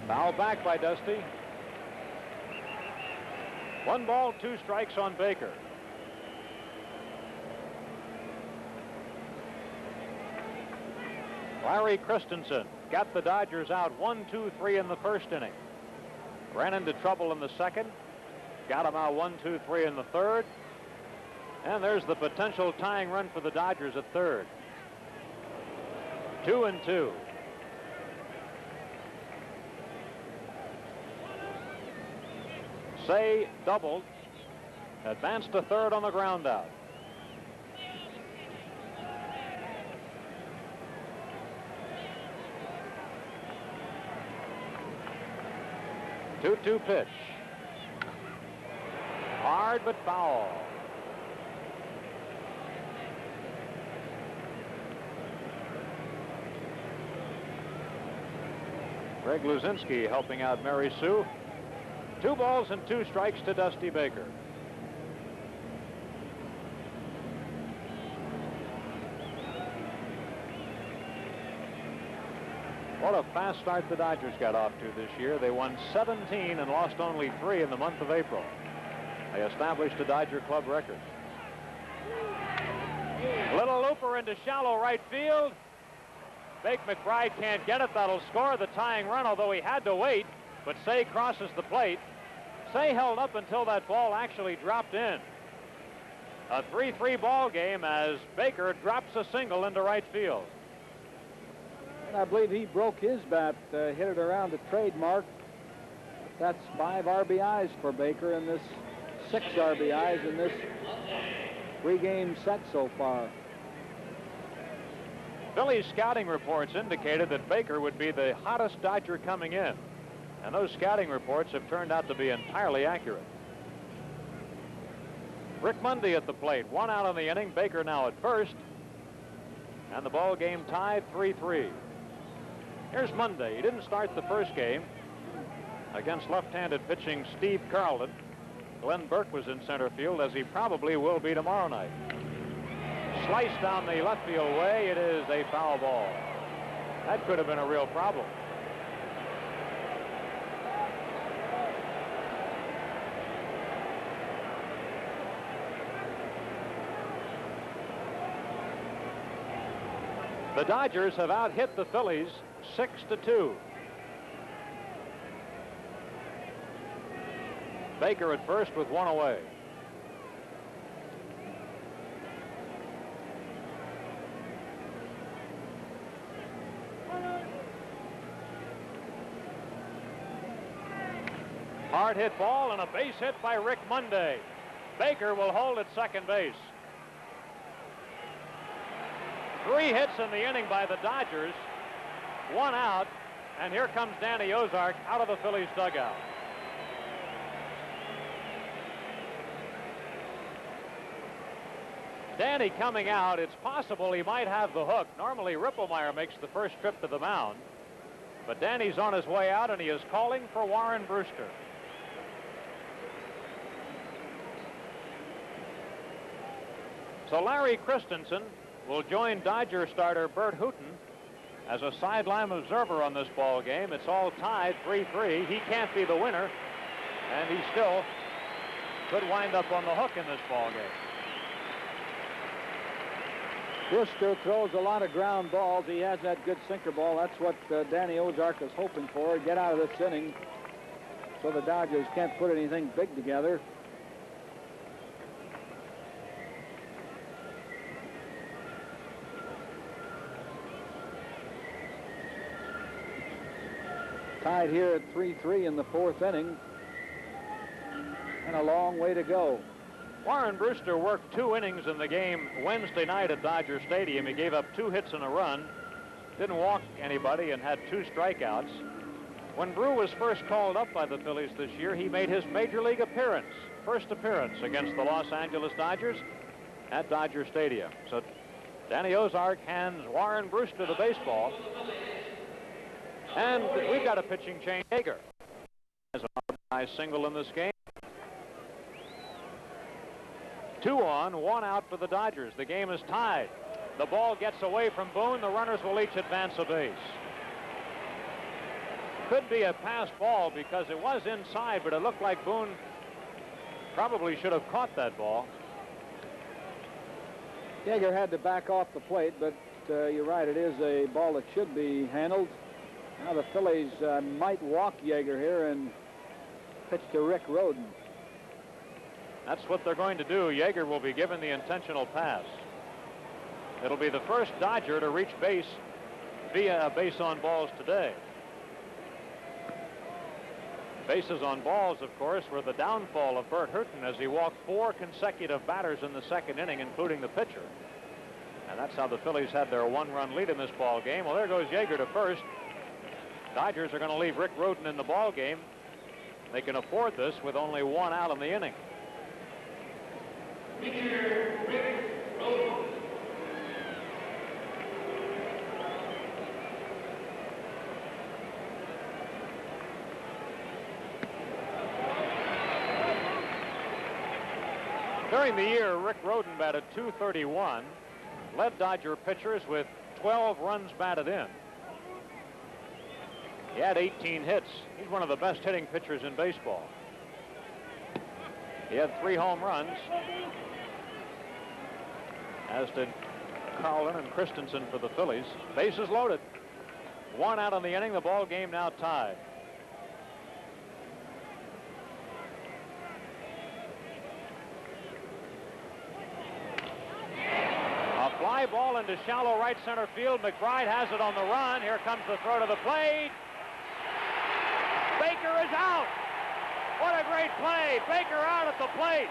Foul back by Dusty. 1 ball, 2 strikes on Baker. Larry Christensen got the Dodgers out 1-2-3 in the first inning. Ran into trouble in the second. Got him out 1-2-3 in the third. And there's the potential tying run for the Dodgers at third. 2-2. Say doubled. Advanced to third on the ground out. Two-two pitch. Hard but foul. Greg Luzinski helping out Mary Sue. 2 balls and 2 strikes to Dusty Baker. What a fast start the Dodgers got off to this year. They won 17 and lost only 3 in the month of April. They established a Dodger club record. Little looper into shallow right field. Bake McBride can't get it. That'll score the tying run, although he had to wait. But Say crosses the plate. Say held up until that ball actually dropped in. A 3-3 ball game as Baker drops a single into right field. And I believe he broke his bat, hit it around the trademark. That's 5 RBIs for Baker in this 6 RBIs in this 3-game set so far. Phillies scouting reports indicated that Baker would be the hottest Dodger coming in. And those scouting reports have turned out to be entirely accurate. Rick Mundy at the plate. 1 out in the inning. Baker now at first. And the ball game tied 3-3. Here's Mundy. He didn't start the first game against left-handed pitching Steve Carlton. Glenn Burke was in center field, as he probably will be tomorrow night. Sliced down the left field way. It is a foul ball. That could have been a real problem. The Dodgers have out-hit the Phillies 6-2. Baker at first with 1 away. Hard hit ball and a base hit by Rick Mundy. Baker will hold at second base. 3 hits in the inning by the Dodgers. 1 out, and here comes Danny Ozark out of the Phillies dugout. Danny coming out. It's possible he might have the hook. Normally Ripplemeyer makes the first trip to the mound, but Danny's on his way out, and he is calling for Warren Brewster. So Larry Christensen will join Dodger starter Bert Hooton as a sideline observer on this ball game. It's all tied 3-3. He can't be the winner, and he still could wind up on the hook in this ball game. Brewster throws a lot of ground balls. He has that good sinker ball. That's what Danny Ozark is hoping for. Get out of this inning so the Dodgers can't put anything big together. Tied here at 3-3 in the 4th inning, and a long way to go. Warren Brewster worked 2 innings in the game Wednesday night at Dodger Stadium. He gave up 2 hits and a run, didn't walk anybody, and had 2 strikeouts. When Brew was first called up by the Phillies this year, he made his major league appearance, first appearance against the Los Angeles Dodgers at Dodger Stadium. So Danny Ozark hands Warren Brewster the baseball. And we've got a pitching change. Yeager has a nice single in this game. 2 on, 1 out for the Dodgers. The game is tied. The ball gets away from Boone. The runners will each advance a base. Could be a pass ball because it was inside, but it looked like Boone probably should have caught that ball. Yeager had to back off the plate, but you're right, it is a ball that should be handled. Now the Phillies might walk Yeager here and pitch to Rick Rhoden. That's what they're going to do. Yeager will be given the intentional pass. It'll be the first Dodger to reach base via base on balls today. Bases on balls, of course, were the downfall of Bert Hooton as he walked 4 consecutive batters in the second inning, including the pitcher. And that's how the Phillies had their 1-run lead in this ball game. Well, there goes Yeager to first. Dodgers are going to leave Rick Rhoden in the ball game. They can afford this with only 1 out in the inning. During the year, Rick Rhoden batted .231, led Dodger pitchers with 12 runs batted in. He had 18 hits. He's one of the best hitting pitchers in baseball. He had 3 home runs, as did Carlin and Christensen for the Phillies. Bases loaded. 1 out in the inning. The ball game now tied. A fly ball into shallow right center field. McBride has it on the run. Here comes the throw to the plate. Baker is out. What a great play. Baker out at the plate.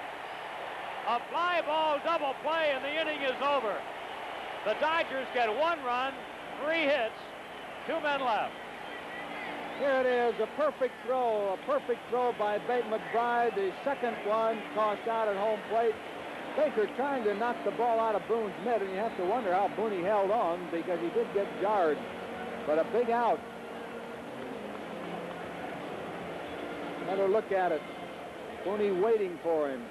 A fly ball double play and the inning is over. The Dodgers get 1 run, 3 hits, 2 men left. Here it is, a perfect throw by McBride. The second one tossed out at home plate. Baker trying to knock the ball out of Boone's mitt, and you have to wonder how Boone held on because he did get jarred. But a big out. Another look at it. Boone waiting for him.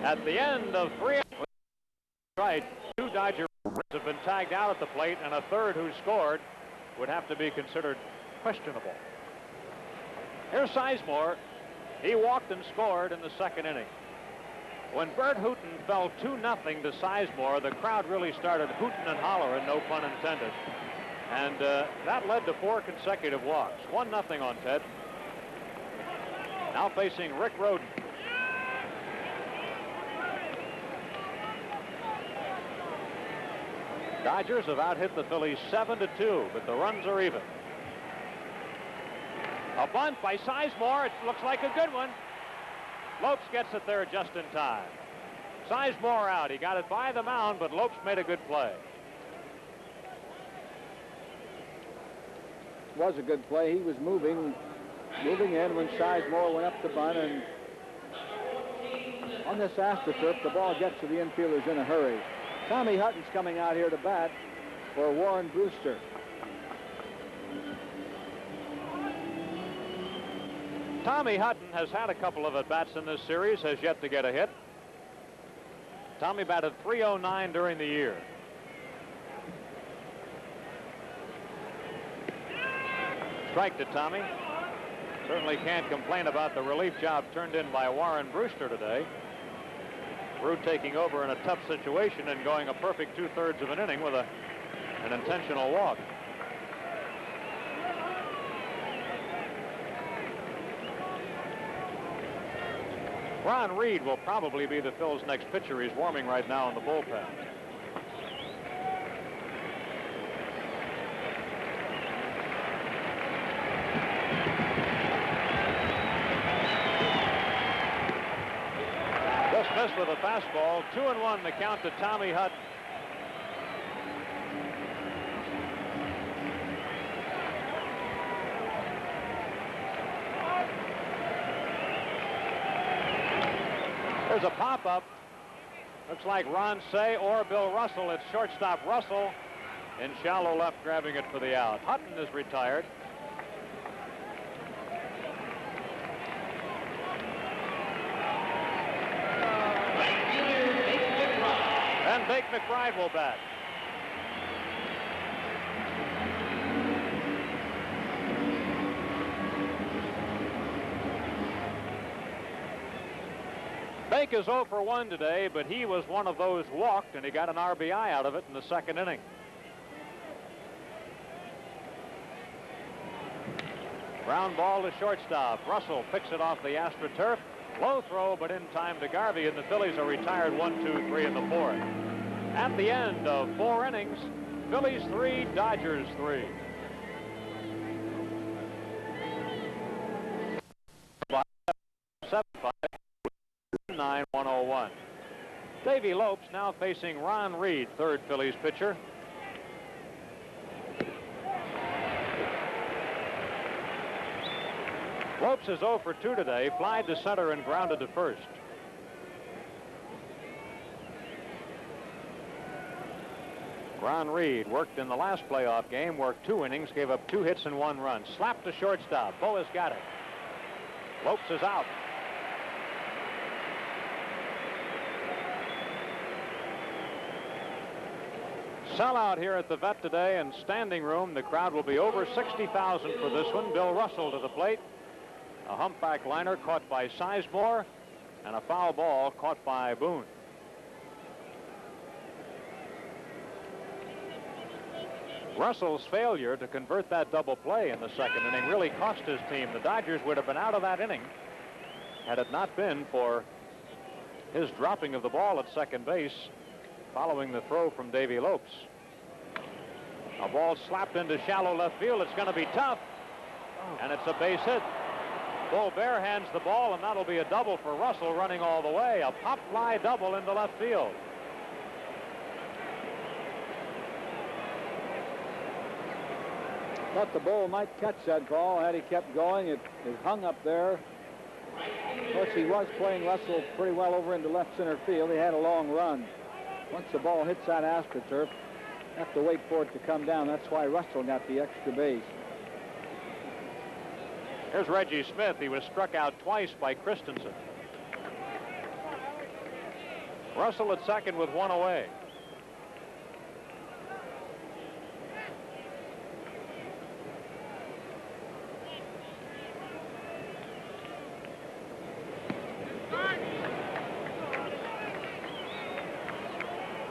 At the end of 3 right, 2 Dodger have been tagged out at the plate, and a third who scored would have to be considered questionable. Here's Sizemore. He walked and scored in the second inning. When Bert Hooton fell 2-0 to Sizemore, the crowd really started hooting and hollering, no pun intended. And that led to 4 consecutive walks. 1-0 on Ted. Now facing Rick Rhoden. Dodgers have out-hit the Phillies 7-2, but the runs are even. A bunt by Sizemore. It looks like a good one. Lopes gets it there just in time. Sizemore out. He got it by the mound, but Lopes made a good play. Was a good play. He was moving in when Sizemore went up the bunt, and on this AstroTurf, the ball gets to the infielders in a hurry. Tommy Hutton's coming out here to bat for Warren Brewster. Tommy Hutton has had a couple of at-bats in this series, has yet to get a hit. Tommy batted .309 during the year. Strike to Tommy. Certainly can't complain about the relief job turned in by Warren Brewster today. Brew taking over in a tough situation and going a perfect 2/3 of an inning with an intentional walk. Ron Reed will probably be the Phils' next pitcher. He's warming right now in the bullpen. Just missed with a fastball. 2-1 the count to Tommy Hutton. There's a pop-up. Looks like Ron Say or Bill Russell. It's shortstop Russell in shallow left grabbing it for the out. Hutton is retired. And Bake McBride will bat. Bake is 0 for 1 today, but he was one of those walked, and he got an RBI out of it in the second inning. Ground ball to shortstop. Russell picks it off the AstroTurf. Low throw, but in time to Garvey, and the Phillies are retired 1-2-3 in the fourth. At the end of 4 innings, Phillies 3, Dodgers 3. 9-101. Davey Lopes now facing Ron Reed, third Phillies pitcher. Lopes is 0 for 2 today, flied to center and grounded to first. Ron Reed worked in the last playoff game, worked 2 innings, gave up 2 hits and 1 run. Slapped to shortstop. Bo has got it. Lopes is out. Sellout here at the Vet today, and standing room. The crowd will be over 60,000 for this one. Bill Russell to the plate. A humpback liner caught by Sizemore, and a foul ball caught by Boone. Russell's failure to convert that double play in the second inning really cost his team. The Dodgers would have been out of that inning had it not been for his dropping of the ball at second base following the throw from Davey Lopes. A ball slapped into shallow left field. It's going to be tough, and it's a base hit. Bo Bear hands the ball, and that'll be a double for Russell running all the way. A pop fly double into left field. Thought the Bull might catch that ball had he kept going. It hung up there. Of course, he was playing Russell pretty well over into left center field. He had a long run. Once the ball hits that AstroTurf, you have to wait for it to come down. That's why Russell got the extra base. Here's Reggie Smith. He was struck out twice by Christensen. Russell at second with 1 away.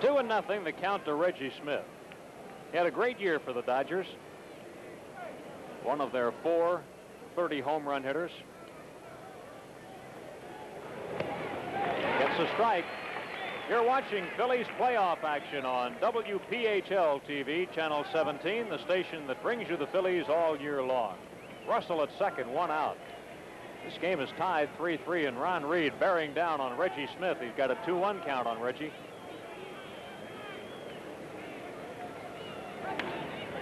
Two and nothing, the count to Reggie Smith. He had a great year for the Dodgers. One of their 4 30 home run hitters. Gets a strike. You're watching Phillies playoff action on WPHL TV, Channel 17, the station that brings you the Phillies all year long. Russell at second, 1 out. This game is tied 3-3, and Ron Reed bearing down on Reggie Smith. He's got a 2-1 count on Reggie.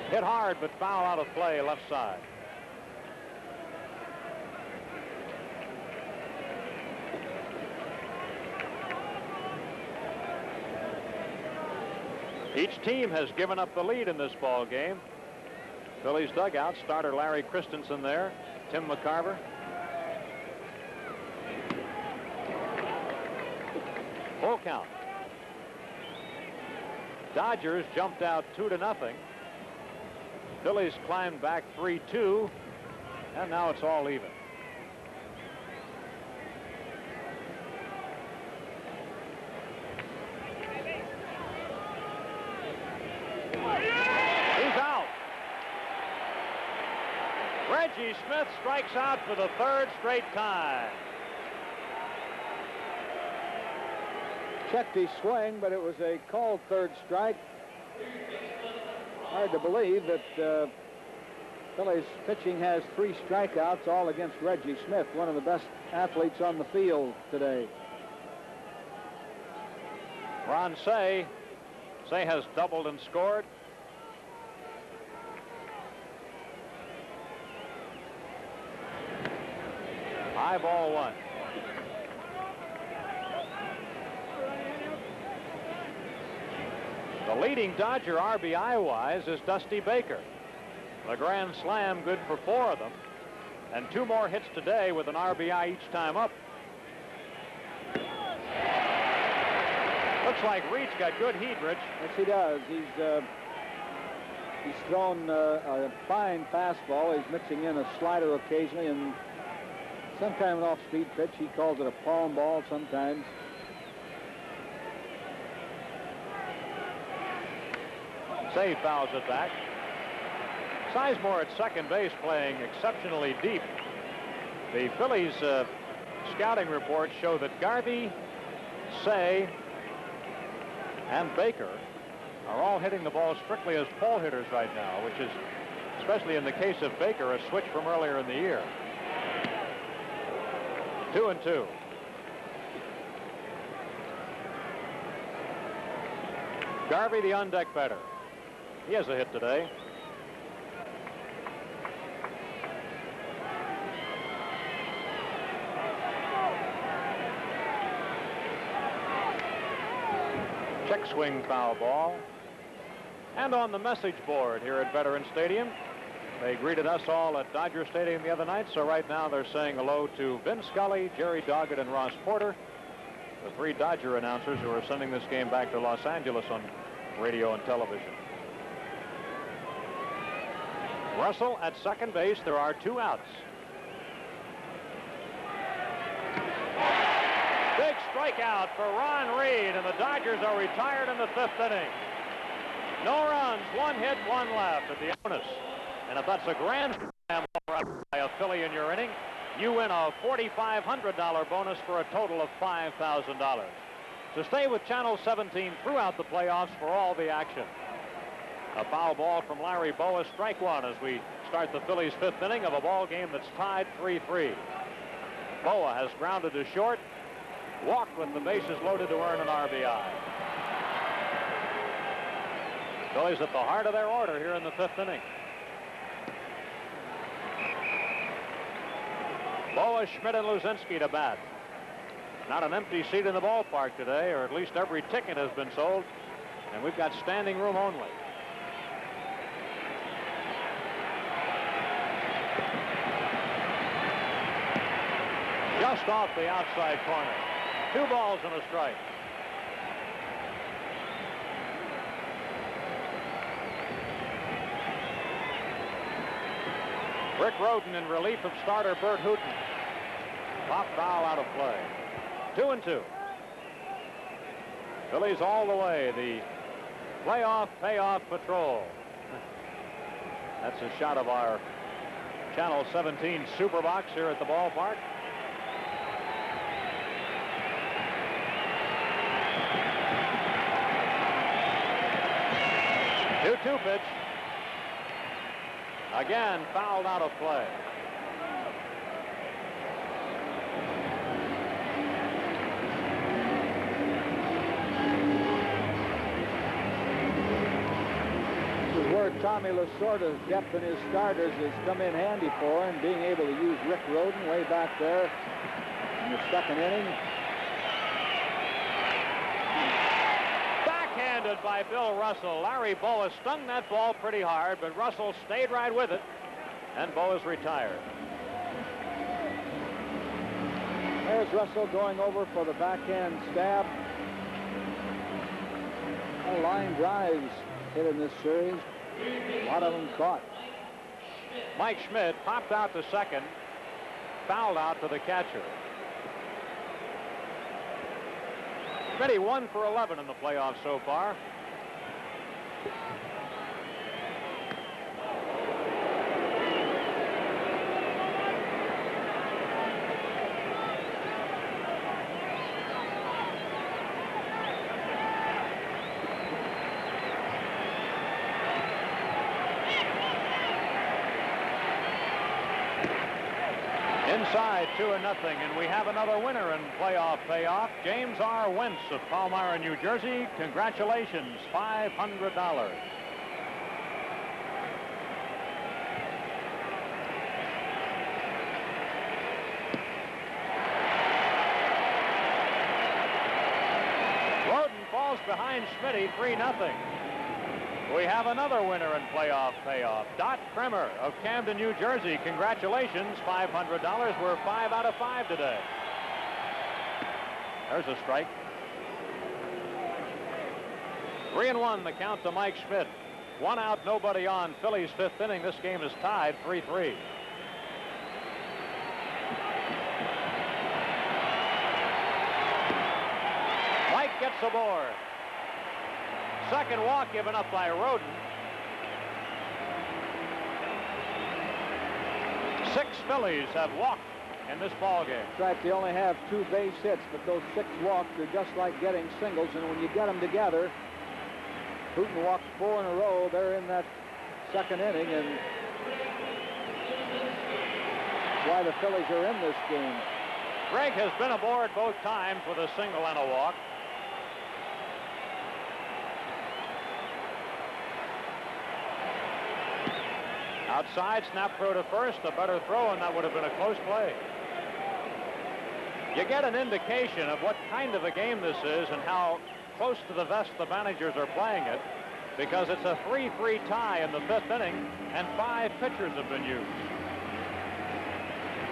Hit hard, but foul out of play, left side. Each team has given up the lead in this ball game. Phillies dugout, starter Larry Christensen there, Tim McCarver. Full count. Dodgers jumped out 2-0. Phillies climbed back 3-2, and now it's all even. He's out. Reggie Smith strikes out for the 3rd straight time. Checked his swing, but it was a called 3rd strike. Hard to believe that Phillies pitching has 3 strikeouts, all against Reggie Smith, one of the best athletes on the field today. Ron Say has doubled and scored. High ball 1. The leading Dodger RBI-wise is Dusty Baker. A grand slam good for 4 of them, and 2 more hits today with an RBI each time up. Looks like Reed's got good heat, Rich. Yes, he does. He's thrown a fine fastball. He's mixing in a slider occasionally and some kind of an off-speed pitch. He calls it a palm ball sometimes. Say fouls it back. Sizemore at second base playing exceptionally deep. The Phillies scouting reports show that Garvey, Say, and Baker are all hitting the ball strictly as pull hitters right now, which is, especially in the case of Baker, a switch from earlier in the year. 2-2. Garvey, the on-deck batter. He has a hit today. Check swing, foul ball. And on the message board here at Veterans Stadium, they greeted us all at Dodger Stadium the other night, so right now they're saying hello to Vin Scully, Jerry Doggett, and Ross Porter, the 3 Dodger announcers who are sending this game back to Los Angeles on radio and television. Russell at second base. There are 2 outs. Big strikeout for Ron Reed, and the Dodgers are retired in the 5th inning. No runs, 1 hit, 1 left at the bonus. And if that's a grand slam by a Philly in your inning, you win a $4,500 bonus for a total of $5,000. So stay with Channel 17 throughout the playoffs for all the action. A foul ball from Larry Bowa, strike 1 as we start the Phillies' 5th inning of a ball game that's tied 3-3. Bowa has grounded to short, walked with the bases loaded to earn an RBI. Phillies at the heart of their order here in the 5th inning. Bowa, Schmidt, and Luzinski to bat. Not an empty seat in the ballpark today, or at least every ticket has been sold, and we've got standing room only. Just off the outside corner. 2 balls and a strike. Rick Rhoden in relief of starter Bert Hooton. Pop foul out of play. 2-2. Phillies all the way. The playoff payoff patrol. That's a shot of our Channel 17 Superbox here at the ballpark. Two pitch. Again, fouled out of play. This is where Tommy Lasorda's depth in his starters has come in handy for him, being able to use Rick Rhoden way back there in the 2nd inning. By Bill Russell. Larry Bowa stung that ball pretty hard, but Russell stayed right with it, and Bowa's retired. There's Russell going over for the backhand stab. Line drives hit in this series. A lot of them caught. Mike Schmidt popped out to second, fouled out to the catcher. Schmidt 1 for 11 in the playoffs so far. Inside 2-0, and we have another winner in playoff payoff. James R. Wentz of Palmyra, New Jersey. Congratulations, $500. Rhoden falls behind Schmidt, 3-0. We have another winner in playoff payoff. Dot Kremer of Camden, New Jersey. Congratulations, $500. We're 5 out of 5 today. There's a strike. 3-1 the count to Mike Schmidt. 1 out, nobody on. Phillies 5th inning. This game is tied 3-3. Mike gets aboard. Second walk given up by Rhoden. 6 Phillies have walked in this ball game. That's right. They only have 2 base hits, but those 6 walks are just like getting singles. And when you get them together, Hooten walked 4 in a row. They're in that second inning, and that's why the Phillies are in this game. Greg has been aboard both times with a single and a walk. Outside, snap throw to first, a better throw, and that would have been a close play. You get an indication of what kind of a game this is and how close to the vest the managers are playing it, because it's a 3-3 tie in the 5th inning, and 5 pitchers have been used.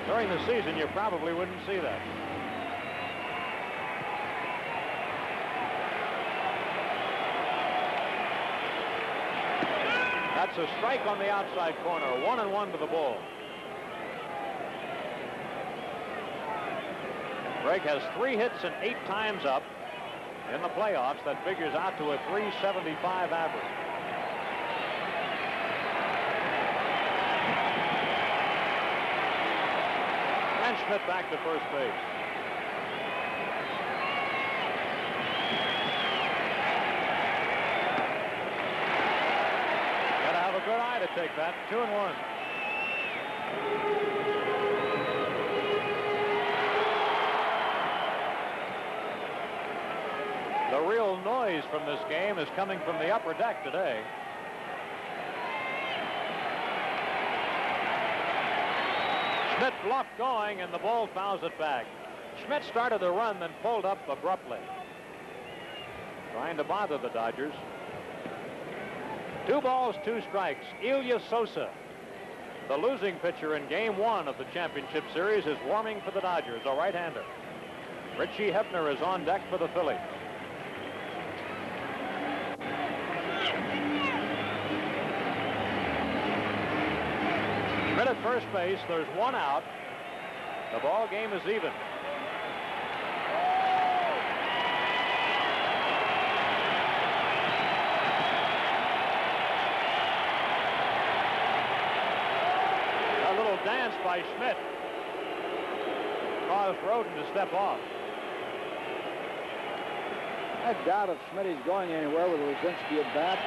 During the season, you probably wouldn't see that. That's a strike on the outside corner. 1-1 to the ball. Greg has 3 hits and 8 times up in the playoffs. That figures out to a .375 average. And Schmidt back to first base. Good eye to take that. 2-1. The real noise from this game is coming from the upper deck today. Schmidt bluffed going, and the ball fouls it back. Schmidt started the run, then pulled up abruptly, trying to bother the Dodgers. 2 balls, 2 strikes. Ilya Sosa, the losing pitcher in Game 1 of the championship series, is warming for the Dodgers, a right-hander. Richie Hebner is on deck for the Phillies. Schmidt at first base. There's 1 out. The ball game is even. Dance by Schmidt caused Roden to step off. I doubt if Schmidt is going anywhere with Luzinski at bat.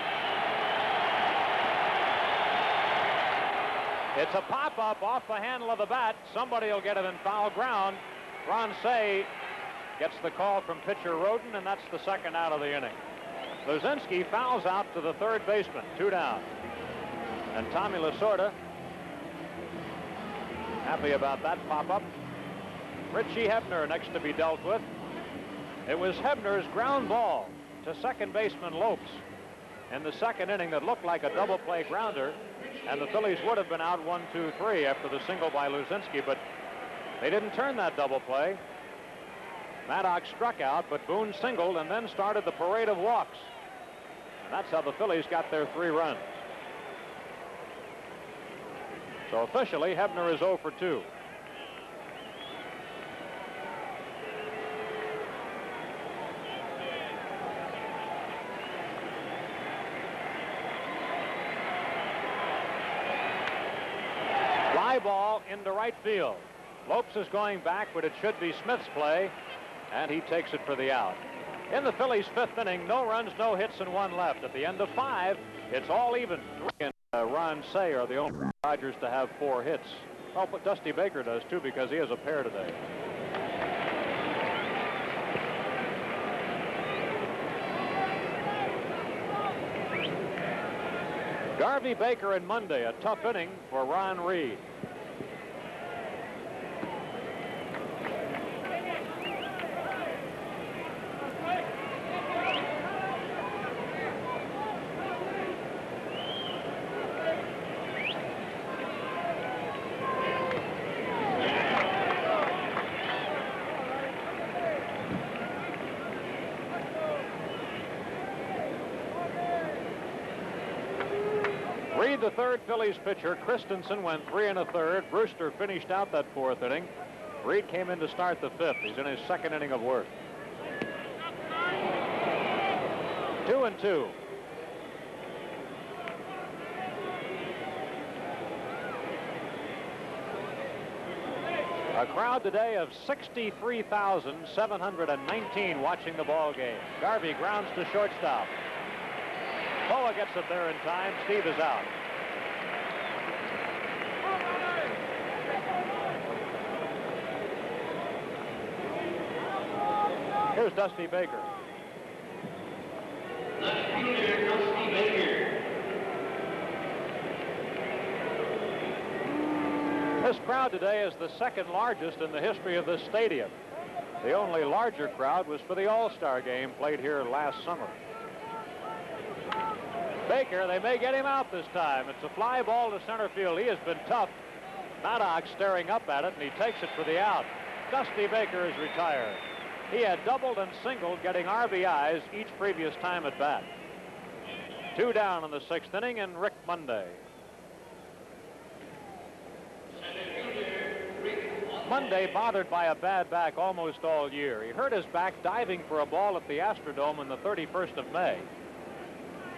It's a pop-up off the handle of the bat. Somebody will get it in foul ground. Ron Say gets the call from pitcher Roden, and that's the 2nd out of the inning. Luzinski fouls out to the 3rd baseman, 2 down. And Tommy Lasorda happy about that pop-up. Richie Hebner next to be dealt with. It was Hebner's ground ball to second baseman Lopes in the 2nd inning that looked like a double play grounder, and the Phillies would have been out 1-2-3 after the single by Luzinski, but they didn't turn that double play. Maddox struck out, but Boone singled and then started the parade of walks. And that's how the Phillies got their 3 runs. So officially, Hebner is 0 for 2. Fly ball into right field. Lopes is going back, but it should be Smith's play, and he takes it for the out. In the Phillies' 5th inning, no runs, no hits, and 1 left. At the end of 5, it's all even. Ron Say are the only Dodgers to have 4 hits. Well, but Dusty Baker does too, because he has a pair today. Garvey, Baker, and Monday, a tough inning for Ron Reed. The 3rd Phillies pitcher, Christensen, went 3 1/3. Brewster finished out that 4th inning. Reed came in to start the 5th. He's in his 2nd inning of work. 2-2. A crowd today of 63,719 watching the ball game. Garvey grounds to shortstop. Boa gets it there in time. Steve is out. Here's Dusty Baker. This crowd today is the second largest in the history of this stadium. The only larger crowd was for the All-Star game played here last summer. Baker, they may get him out this time. It's a fly ball to center field. He has been tough. Maddox staring up at it, and he takes it for the out. Dusty Baker is retired. He had doubled and singled, getting RBIs each previous time at bat. 2 down in the 6th inning, and Rick Monday. Monday bothered by a bad back almost all year. He hurt his back diving for a ball at the Astrodome on the 31st of May.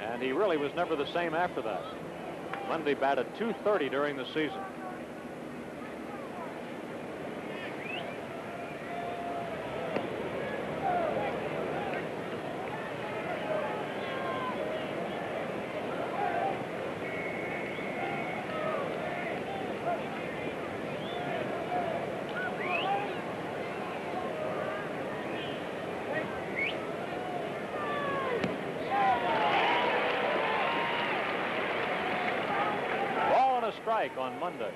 And he really was never the same after that. Monday batted .230 during the season. Strike on Monday.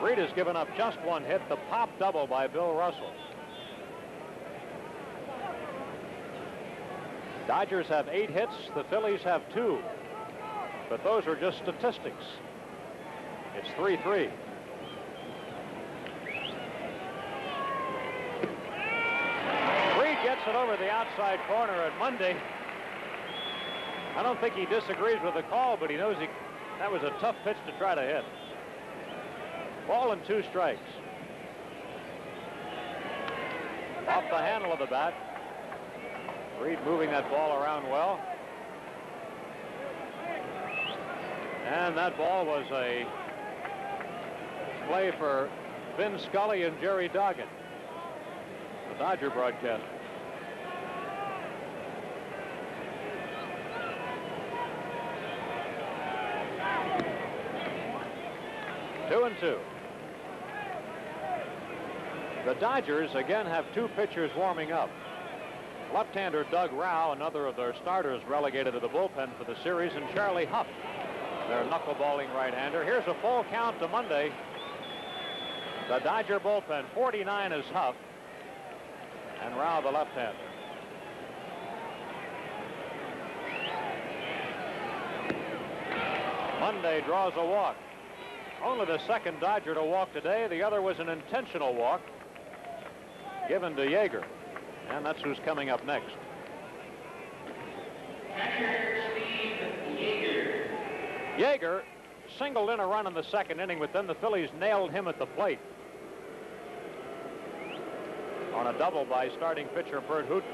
Reed has given up just 1 hit, the pop double by Bill Russell. Dodgers have 8 hits, the Phillies have 2. But those are just statistics. It's 3-3. Reed gets it over the outside corner, and Monday, I don't think he disagrees with the call, but he knows that was a tough pitch to try to hit. Ball and 2 strikes. Off the handle of the bat. Reed moving that ball around well. And that ball was a play for Vin Scully and Jerry Doggett, the Dodger broadcaster. Two and 2. The Dodgers again have 2 pitchers warming up. Left-hander Doug Rao, another of their starters, relegated to the bullpen for the series, and Charlie Huff, their knuckleballing right-hander. Here's a full count to Monday. The Dodger bullpen, 49 is Huff, and Rao the left-hander. Monday draws a walk. Only the second Dodger to walk today. The other was an intentional walk given to Yeager. And that's who's coming up next. Yeager singled in a run in the 2nd inning, but then the Phillies nailed him at the plate on a double by starting pitcher Bert Hooton.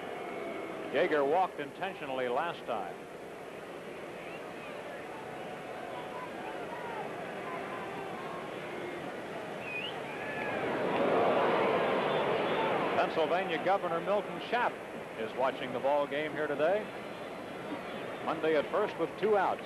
Yeager walked intentionally last time. Pennsylvania Governor Milton Schaap is watching the ball game here today. Monday at first with 2 outs.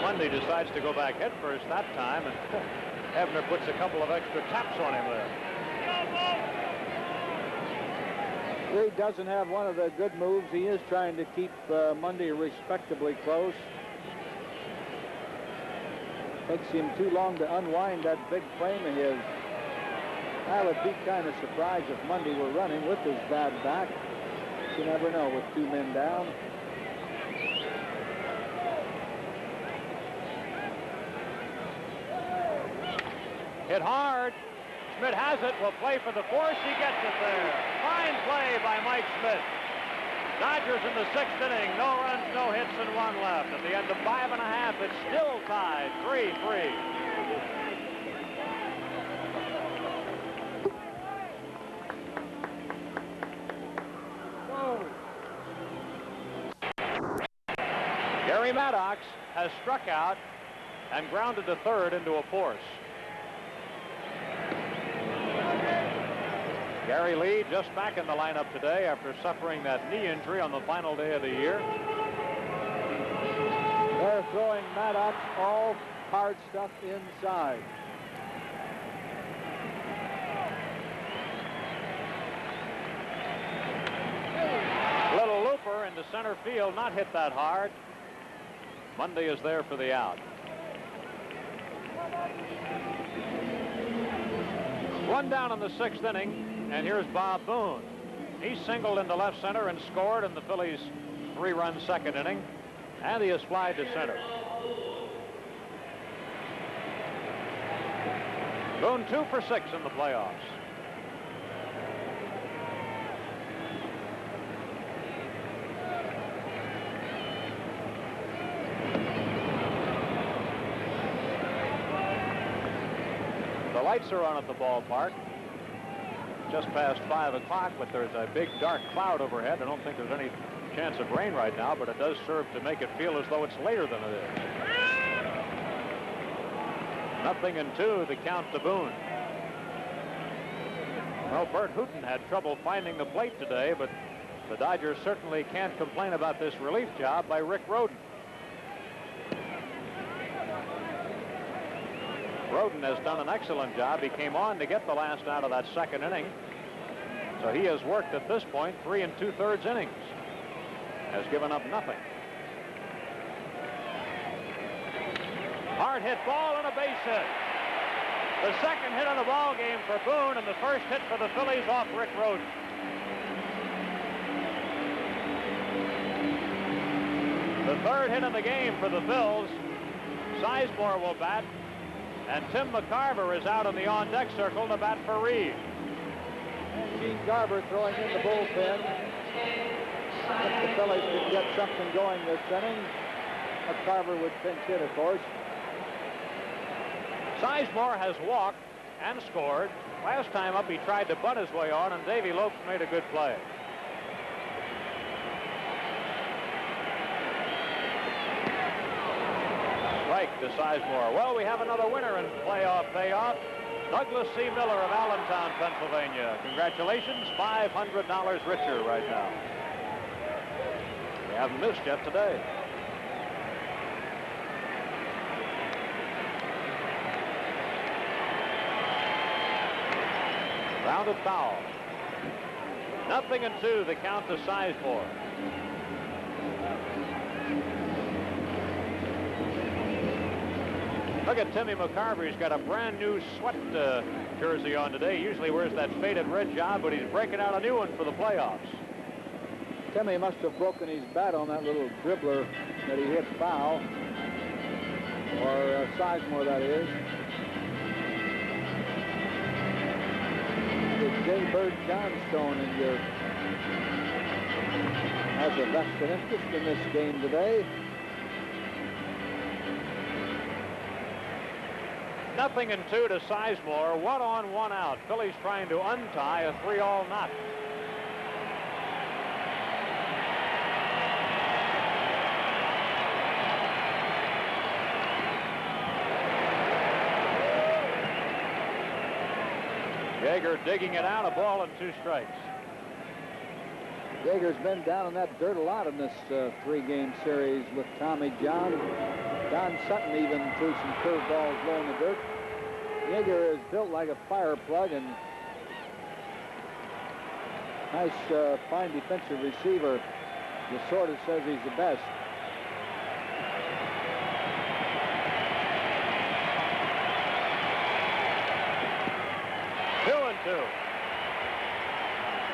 Monday decides to go back head first that time, and Ebner puts a couple of extra taps on him there. Reed doesn't have one of the good moves. He is trying to keep Monday respectably close. Takes him too long to unwind that big frame of his. I would be kind of surprised if Monday were running with his bad back. You never know with 2 men down. Hit hard. Schmidt has it. Will play for the force. He gets it there. Fine play by Mike Schmidt. Dodgers in the 6th inning. No runs, no hits, and 1 left. At the end of 5 1/2, it's still tied 3-3. Gary Maddox has struck out and grounded to third into a force. Gary Lee just back in the lineup today after suffering that knee injury on the final day of the year. They're throwing Maddox all hard stuff inside. Little looper into center field, not hit that hard. Monday is there for the out. One down in the 6th inning, and here's Bob Boone. He singled into left center and scored in the Phillies' 3-run 2nd inning, and he has flied to center. Boone 2 for 6 in the playoffs. The lights are on at the ballpark. Just past 5 o'clock, but there's a big dark cloud overhead. I don't think there's any chance of rain right now, but it does serve to make it feel as though it's later than it is. 0-2, the count to Boone. Well, Bert Hooton had trouble finding the plate today, but the Dodgers certainly can't complain about this relief job by Rick Rhoden. Rhoden has done an excellent job. He came on to get the last out of that 2nd inning. So he has worked at this point 3 2/3 innings. Has given up nothing. Hard hit ball and a base hit. The 2nd hit of the ball game for Boone, and the 1st hit for the Phillies off Rick Rhoden. The 3rd hit of the game for the Phils. Sizemore will bat. And Tim McCarver is out in the on-deck circle to bat for Reed. And Gene Garber throwing in the bullpen. If the Phillies could get something going this inning, McCarver would pinch hit, of course. Sizemore has walked and scored. Last time up, he tried to butt his way on, and Davey Lopes made a good play. Strike to Sizemore. Well, we have another winner in playoff payoff. Douglas C. Miller of Allentown, Pennsylvania. Congratulations, $500 richer right now. We haven't missed yet today. Rounded foul. 0-2, the count to Sizemore. Look at Timmy McCarver. He's got a brand new sweat jersey on today. He usually wears that faded red job, but he's breaking out a new one for the playoffs. Timmy must have broken his bat on that little dribbler that he hit foul. Or Sizemore, that is. The J. Bird Johnstone in your has a vested interest in this game today. 0-2 to Sizemore. 1 on, 1 out. Phillies trying to untie a 3-all knot. Yeager digging it out, a ball and 2 strikes. Yeager's been down in that dirt a lot in this 3-game series with Tommy John. Don Sutton even threw some curveballs low in the dirt. Yeager is built like a fire plug and nice, fine defensive receiver. Lasorda says he's the best.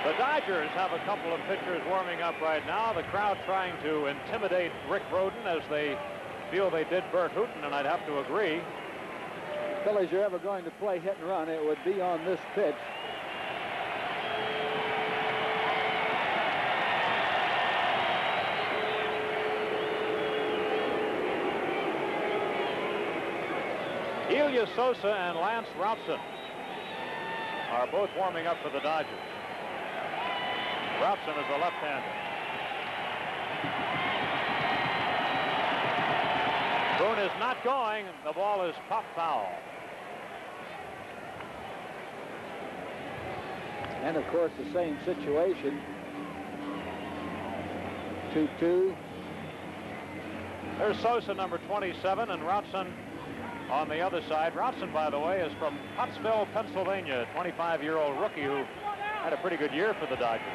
The Dodgers have a couple of pitchers warming up right now. The crowd trying to intimidate Rick Rhoden as they feel they did Bert Hooton, and I'd have to agree. If the Phillies are ever going to play hit and run, it would be on this pitch. Ilya Sosa and Lance Robson are both warming up for the Dodgers. Robson is a left-hander. Boone is not going. The ball is pop foul. And of course the same situation. 2-2. There's Sosa, number 27, and Robson on the other side. Robson, by the way, is from Pottsville, Pennsylvania, a 25-year-old rookie who had a pretty good year for the Dodgers.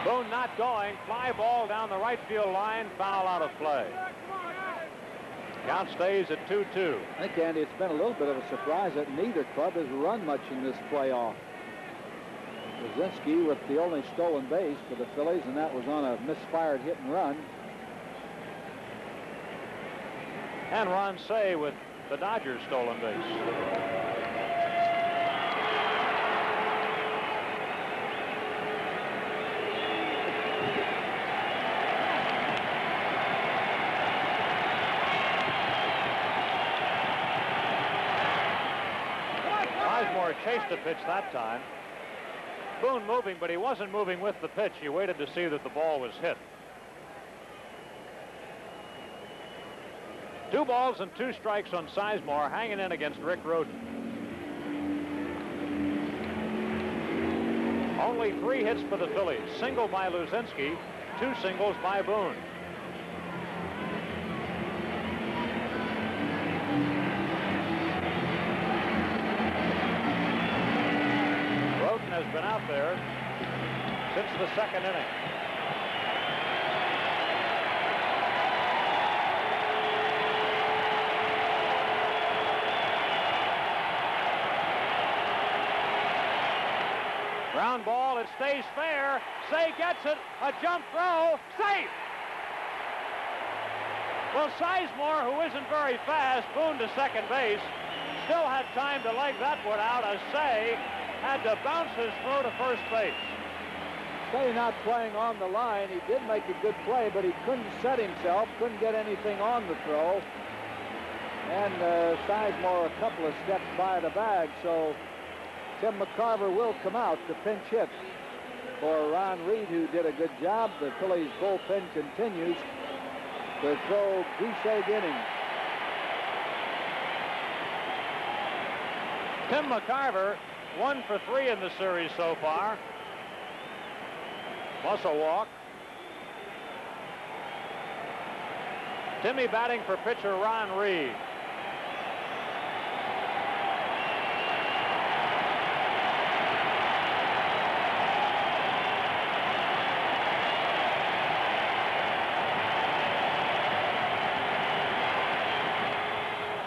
Boone not going. Fly ball down the right field line. Foul out of play. Count stays at 2-2. I think, Andy, it's been a little bit of a surprise that neither club has run much in this playoff. Brzezinski with the only stolen base for the Phillies, and that was on a misfired hit and run. And Ron Say with the Dodgers stolen base. Sizemore chased the pitch that time. Boone moving, but he wasn't moving with the pitch. He waited to see that the ball was hit. 2 balls and 2 strikes on Sizemore, hanging in against Rick Rhoden. Only 3 hits for the Phillies. Single by Luzinski, 2 singles by Boone. Rhoden has been out there since the 2nd inning. Ground ball, it stays fair. Say gets it, a jump throw, safe! Well, Sizemore, who isn't very fast, Boone to second base, still had time to leg that one out as Say had to bounce his throw to first base. Say not playing on the line. He did make a good play, but he couldn't set himself, couldn't get anything on the throw. And Sizemore a couple of steps by the bag, so Tim McCarver will come out to pinch hit for Ron Reed, who did a good job. The Phillies bullpen continues to throw goose egg innings. Tim McCarver 1 for 3 in the series so far. Plus a walk. Timmy batting for pitcher Ron Reed.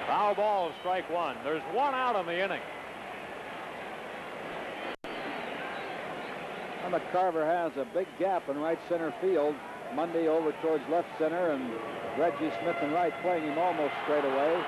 Foul ball, strike 1. There's 1 out in the inning. McCarver has a big gap in right center field. Mundy over towards left center, and Reggie Smith and right playing him almost straight away.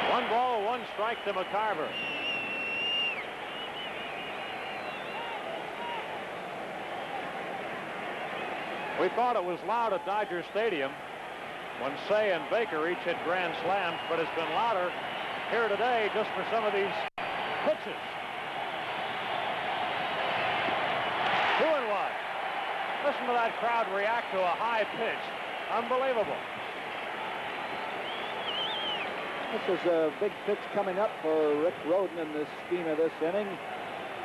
One ball, 1 strike to McCarver. We thought it was loud at Dodger Stadium when Say and Baker each hit grand slams, but it's been louder here today just for some of these pitches. 2-1. Listen to that crowd react to a high pitch. Unbelievable. This is a big pitch coming up for Rick Rhoden in this scheme of this inning.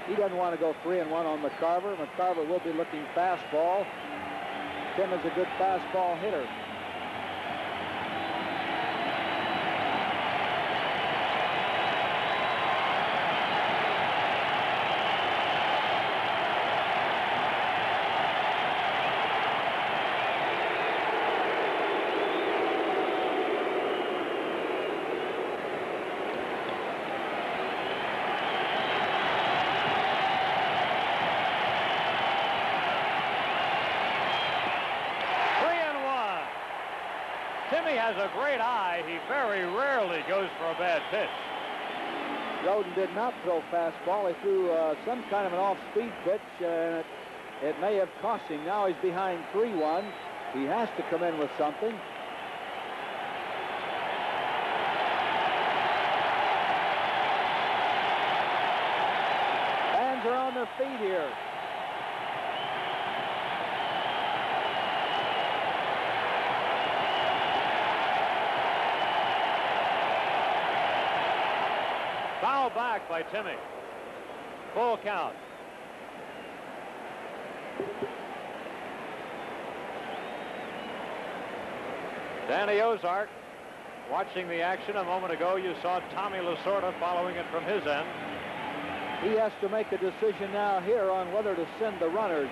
He doesn't want to go 3-1 on McCarver. McCarver will be looking fastball. Tim is a good fastball hitter. Timmy has a great eye. He very rarely goes for a bad pitch. Roden did not throw fastball. He threw some kind of an off-speed pitch, and it may have cost him. Now he's behind 3-1. He has to come in with something. Fans are on their feet here. Foul back by Timmy. Full count. Danny Ozark watching the action. A moment ago you saw Tommy Lasorda following it from his end. He has to make a decision now here on whether to send the runners.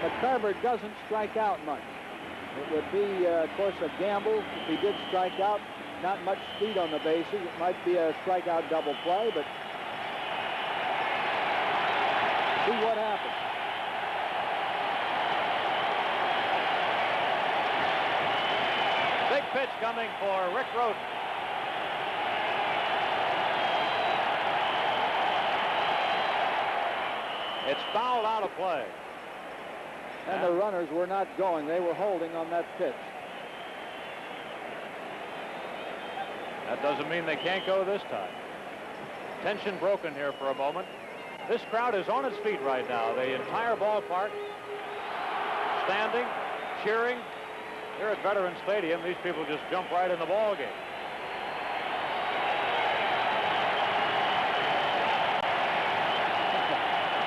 McCarver doesn't strike out much. It would be, of course, a gamble if he did strike out. Not much speed on the bases. It might be a strikeout double play, but see what happens. Big pitch coming for Rick Roden. It's fouled out of play. And the runners were not going. They were holding on that pitch. That doesn't mean they can't go this time. Tension broken here for a moment. This crowd is on its feet right now. The entire ballpark standing, cheering. Here at Veterans Stadium, these people just jump right in the ball game.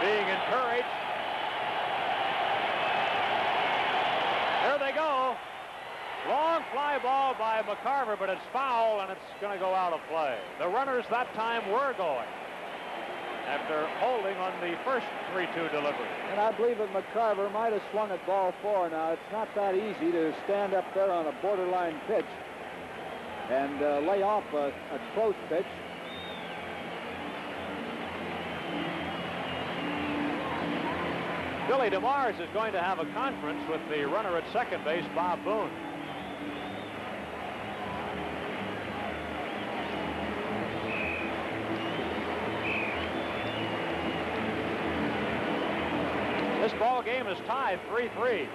Being encouraged. There they go. Long fly ball by McCarver, but it's foul, and it's going to go out of play. The runners that time were going after holding on the first 3-2 delivery. And I believe that McCarver might have swung at ball 4. Now, it's not that easy to stand up there on a borderline pitch and lay off a close pitch. Billy DeMars is going to have a conference with the runner at second base, Bob Boone. This ball game is tied 3-3.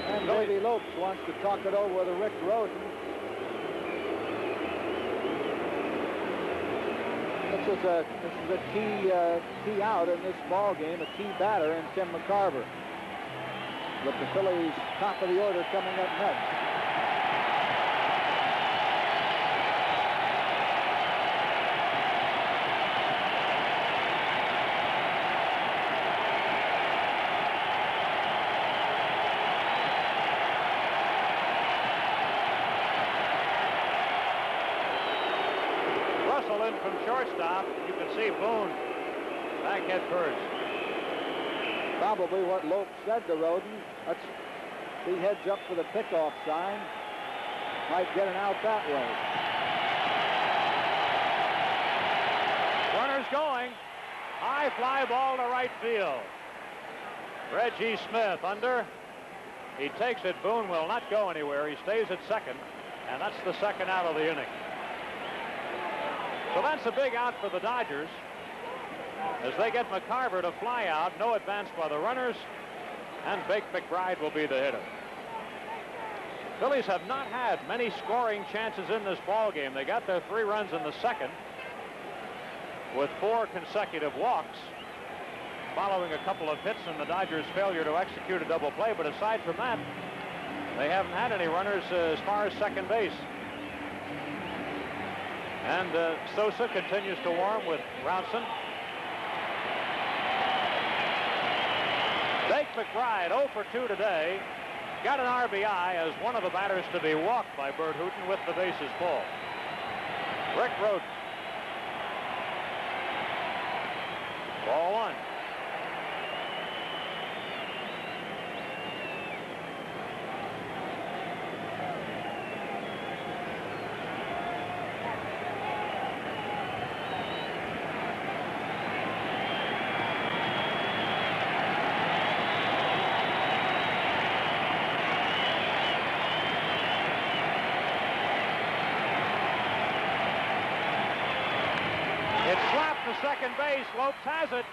And Davey Lopes wants to talk it over with Rick Roden. This is a key out in this ball game, a key batter in Tim McCarver. With the Phillies top of the order coming up next. In from shortstop, you can see Boone back head first. Probably what Lopes said to Roden. Let's see, heads up for the pickoff sign. Might get an out that way. Runners going. High fly ball to right field. Reggie Smith under. He takes it. Boone will not go anywhere. He stays at second, and that's the second out of the inning. So that's a big out for the Dodgers as they get McCarver to fly out. No advance by the runners, and Bake McBride will be the hitter. Phillies have not had many scoring chances in this ball game. They got their 3 runs in the second with 4 consecutive walks following a couple of hits and the Dodgers' failure to execute a double play. But aside from that, they haven't had any runners as far as second base. And Sosa continues to warm with Brownson. Bake McBride 0 for 2 today. Got an RBI as one of the batters to be walked by Bert Hooton with the bases full. Rick Roden. Ball 1. to second base. Lopes has it,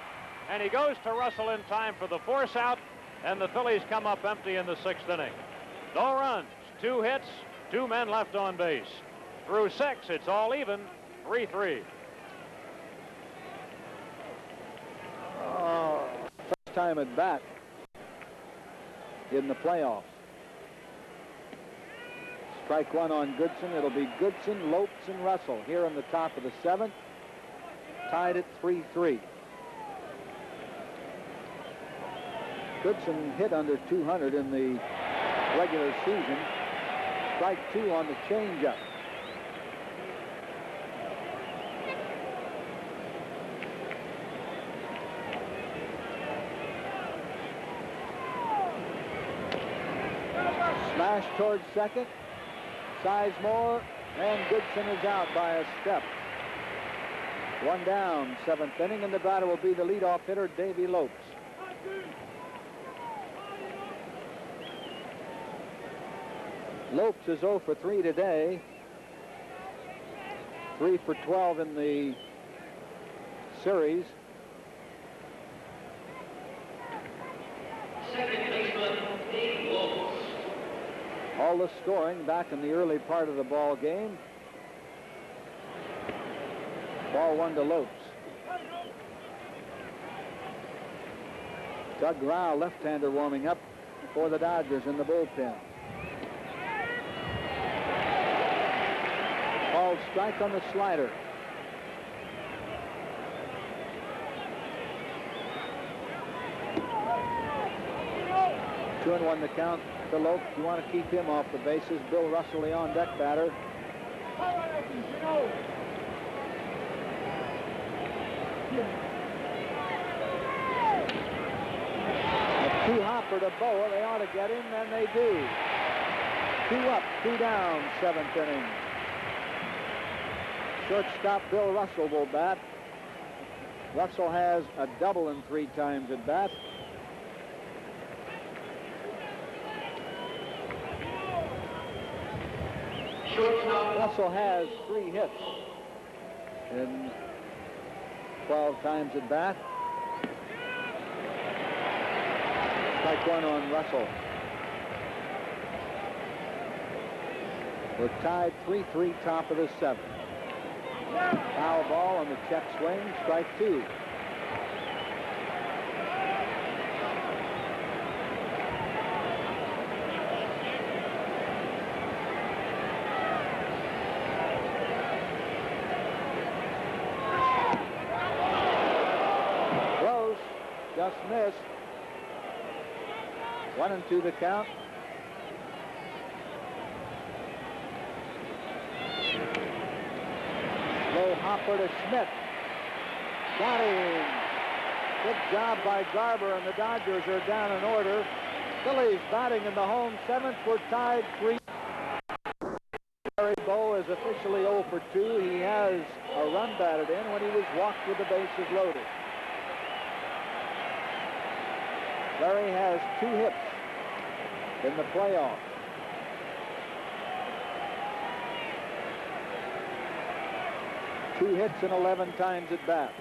and he goes to Russell in time for the force out, and the Phillies come up empty in the 6th inning. No runs, 2 hits, 2 men left on base. Through 6, it's all even, 3-3. First time at bat in the playoffs. Strike 1 on Goodson. It'll be Goodson, Lopes, and Russell here in the top of the 7th. Tied at 3-3. Goodson hit under 200 in the regular season. Strike 2 on the changeup. Smash towards second. Sizemore, and Goodson is out by a step. 1 down, 7th inning, and the batter will be the leadoff hitter, Davy Lopes. Lopes is 0 for 3 today. 3 for 12 in the series. All the scoring back in the early part of the ball game. Ball 1 to Lopes. Doug Rao, left-hander, warming up for the Dodgers in the bullpen. Called strike on the slider. Two and 1 the count to Lopes. You want to keep him off the bases. Bill Russell, the on-deck batter. A 2-hopper to Boa. They ought to get him, and they do. 2 up, 2 down, 7th inning. Shortstop Bill Russell will bat. Russell has a double in 3 times at bat. Russell has 3 hits in 12 times at bat. Strike 1 on Russell. We're tied 3-3, top of the 7th. Foul ball on the check swing, strike 2. Close, just missed. 1 and 2 the count. Low hopper to Schmidt. Got him. Good job by Garber, and the Dodgers are down in order. Phillies batting in the home 7th. We're tied 3. Barry Bow is officially 0 for 2. He has a run batted in when he was walked with the bases loaded. Larry has 2 hits in the playoffs. Two hits and 11 times at bat.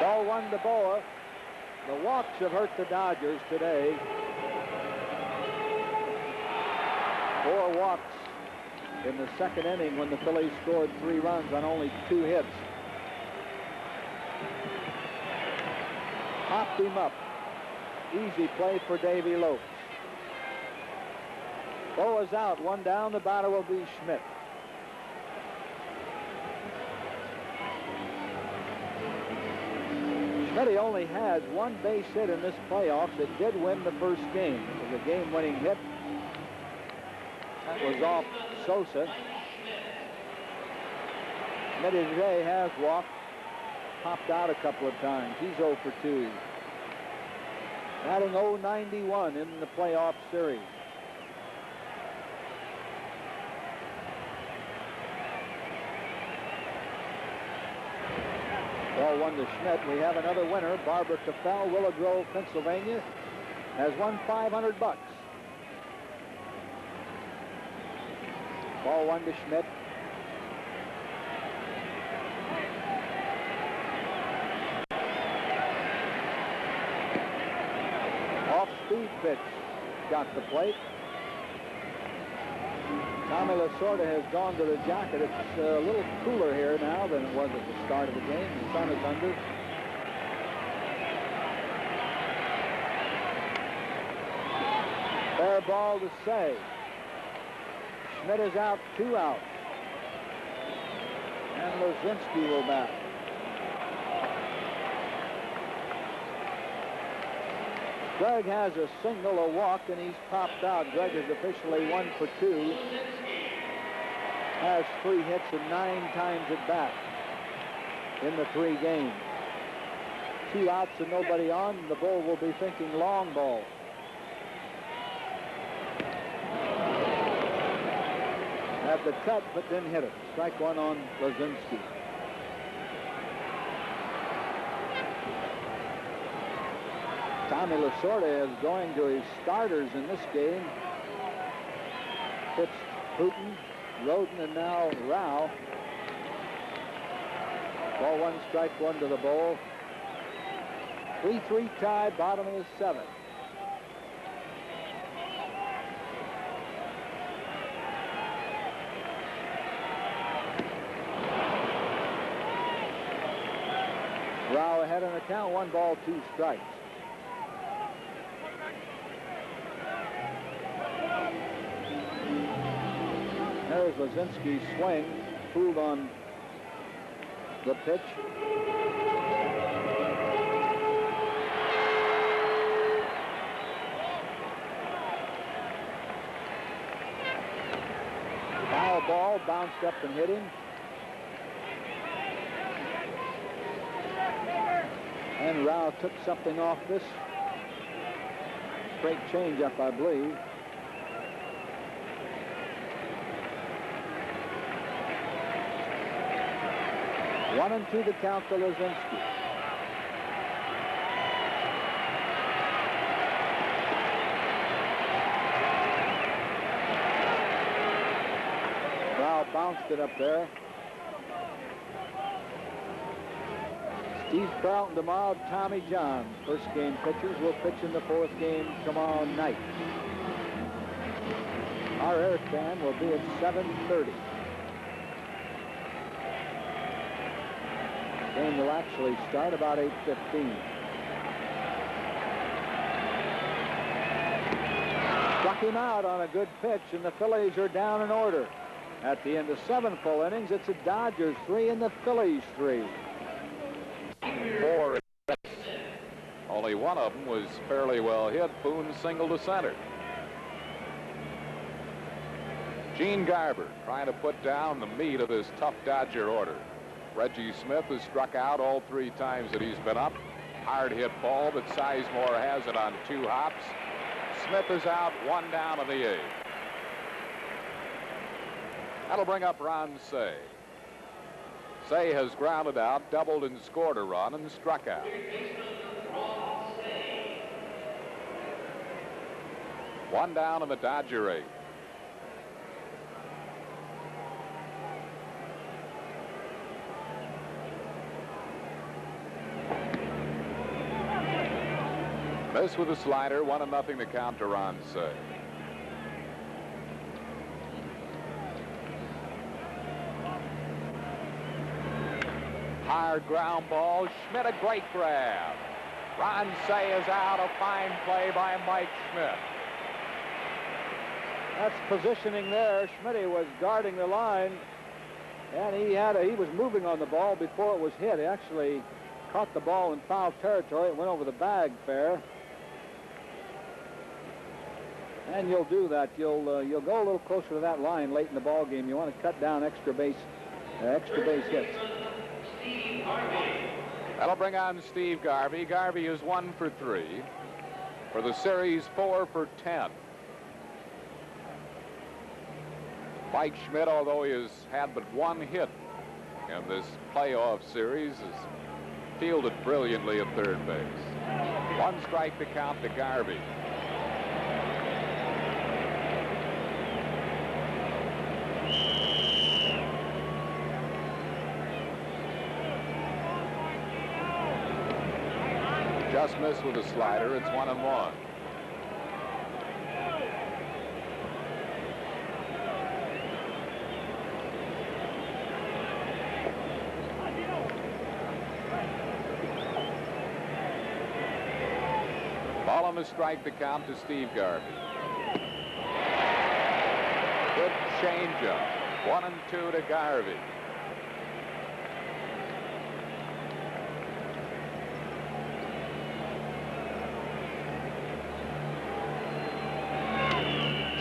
Ball 1 to Boa. The walks have hurt the Dodgers today. 4 walks in the 2nd inning when the Phillies scored 3 runs on only 2 hits. Popped him up. Easy play for Davy Lopes. Boa's out, 1 down. The batter will be Schmidt. Schmidt only has 1 base hit in this playoffs. It did win the first game. It was a game-winning hit. That was off Sosa. Schmidt today has walked, popped out a couple of times. He's 0 for 2. Batting .091 in the playoff series. Ball 1 to Schmidt. We have another winner. Barbara Tafel, Willow Grove, Pennsylvania, has won $500. Ball 1 to Schmidt. Off-speed pitch. Got the plate. Tommy Lasorda has gone to the jacket. It's a little cooler here now than it was at the start of the game. The sun is under. Fair ball to Say. Schmidt is out, 2 outs. And Lozinski will bat. Greg has a single, a walk, and he's popped out. Greg is officially 1 for 2. Has 3 hits and 9 times at bat in the 3 games. 2 outs and nobody on. The Bull will be thinking long ball. Had the cut, but didn't hit it. Strike 1 on Lozinski. Tommy Lasorda is going to his starters in this game. Pitched Hooten, Roden, and now Rao. Ball 1, strike 1 to the Bull. 3-3 tie, bottom of the 7th. Rao ahead on the count, 1 ball, 2 strikes. There's Lozinski's swing, fooled on the pitch. Foul ball, bounced up and hit him. And Rao took something off this. Straight changeup, I believe. One and 2 to count to Lozinski. Rao bounced it up there. Steve Carlton tomorrow, Tommy John. First game pitchers will pitch in the 4th game tomorrow night. Our air stand will be at 7:30. Game will actually start about 8:15. Struck him out on a good pitch, and the Phillies are down in order. At the end of 7 full innings, it's the Dodgers 3 and the Phillies 3. 4. Only one of them was fairly well hit. Boone single to center. Gene Garber trying to put down the meat of this tough Dodger order. Reggie Smith has struck out all 3 times that he's been up. Hard hit ball, but Sizemore has it on 2 hops. Smith is out, 1 down in the 8th. That'll bring up Ron Say. Say has grounded out, doubled and scored a run, and struck out. One down in the Dodger 8th. This with a slider, 1-0 to count to Ron Say. Hard ground ball. Schmidt a great grab. Ron Say is out. A fine play by Mike Schmidt. That's positioning there. Schmidt was guarding the line, and he was moving on the ball before it was hit. He actually caught the ball in foul territory. It went over the bag fair. And you'll do that. You'll go a little closer to that line late in the ball game. You want to cut down extra base hits. That'll bring on Steve Garvey. Garvey is 1 for 3. For the series, 4 for 10. Mike Schmidt, although he has had but 1 hit in this playoff series, has fielded brilliantly at third base. 1 strike to count to Garvey. Just missed with a slider. It's 1-1. Ball on the strike to count to Steve Garvey. Good changeup. 1-2 to Garvey.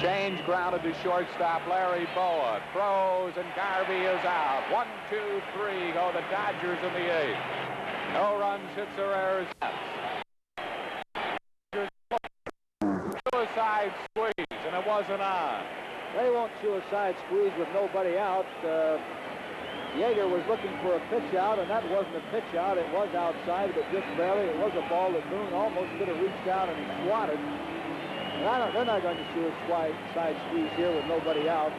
Change grounded to shortstop Larry Boa. Throws and Garvey is out. 1, 2, 3 go the Dodgers in the 8th. No runs, hits or errors. Suicide squeeze, and it wasn't on. They won't suicide squeeze with nobody out. Yeager was looking for a pitch out, and that wasn't a pitch out. It was outside, but just barely. It was a ball that Boone almost could have reached out and swatted. And they're not going to suicide squeeze here with nobody out.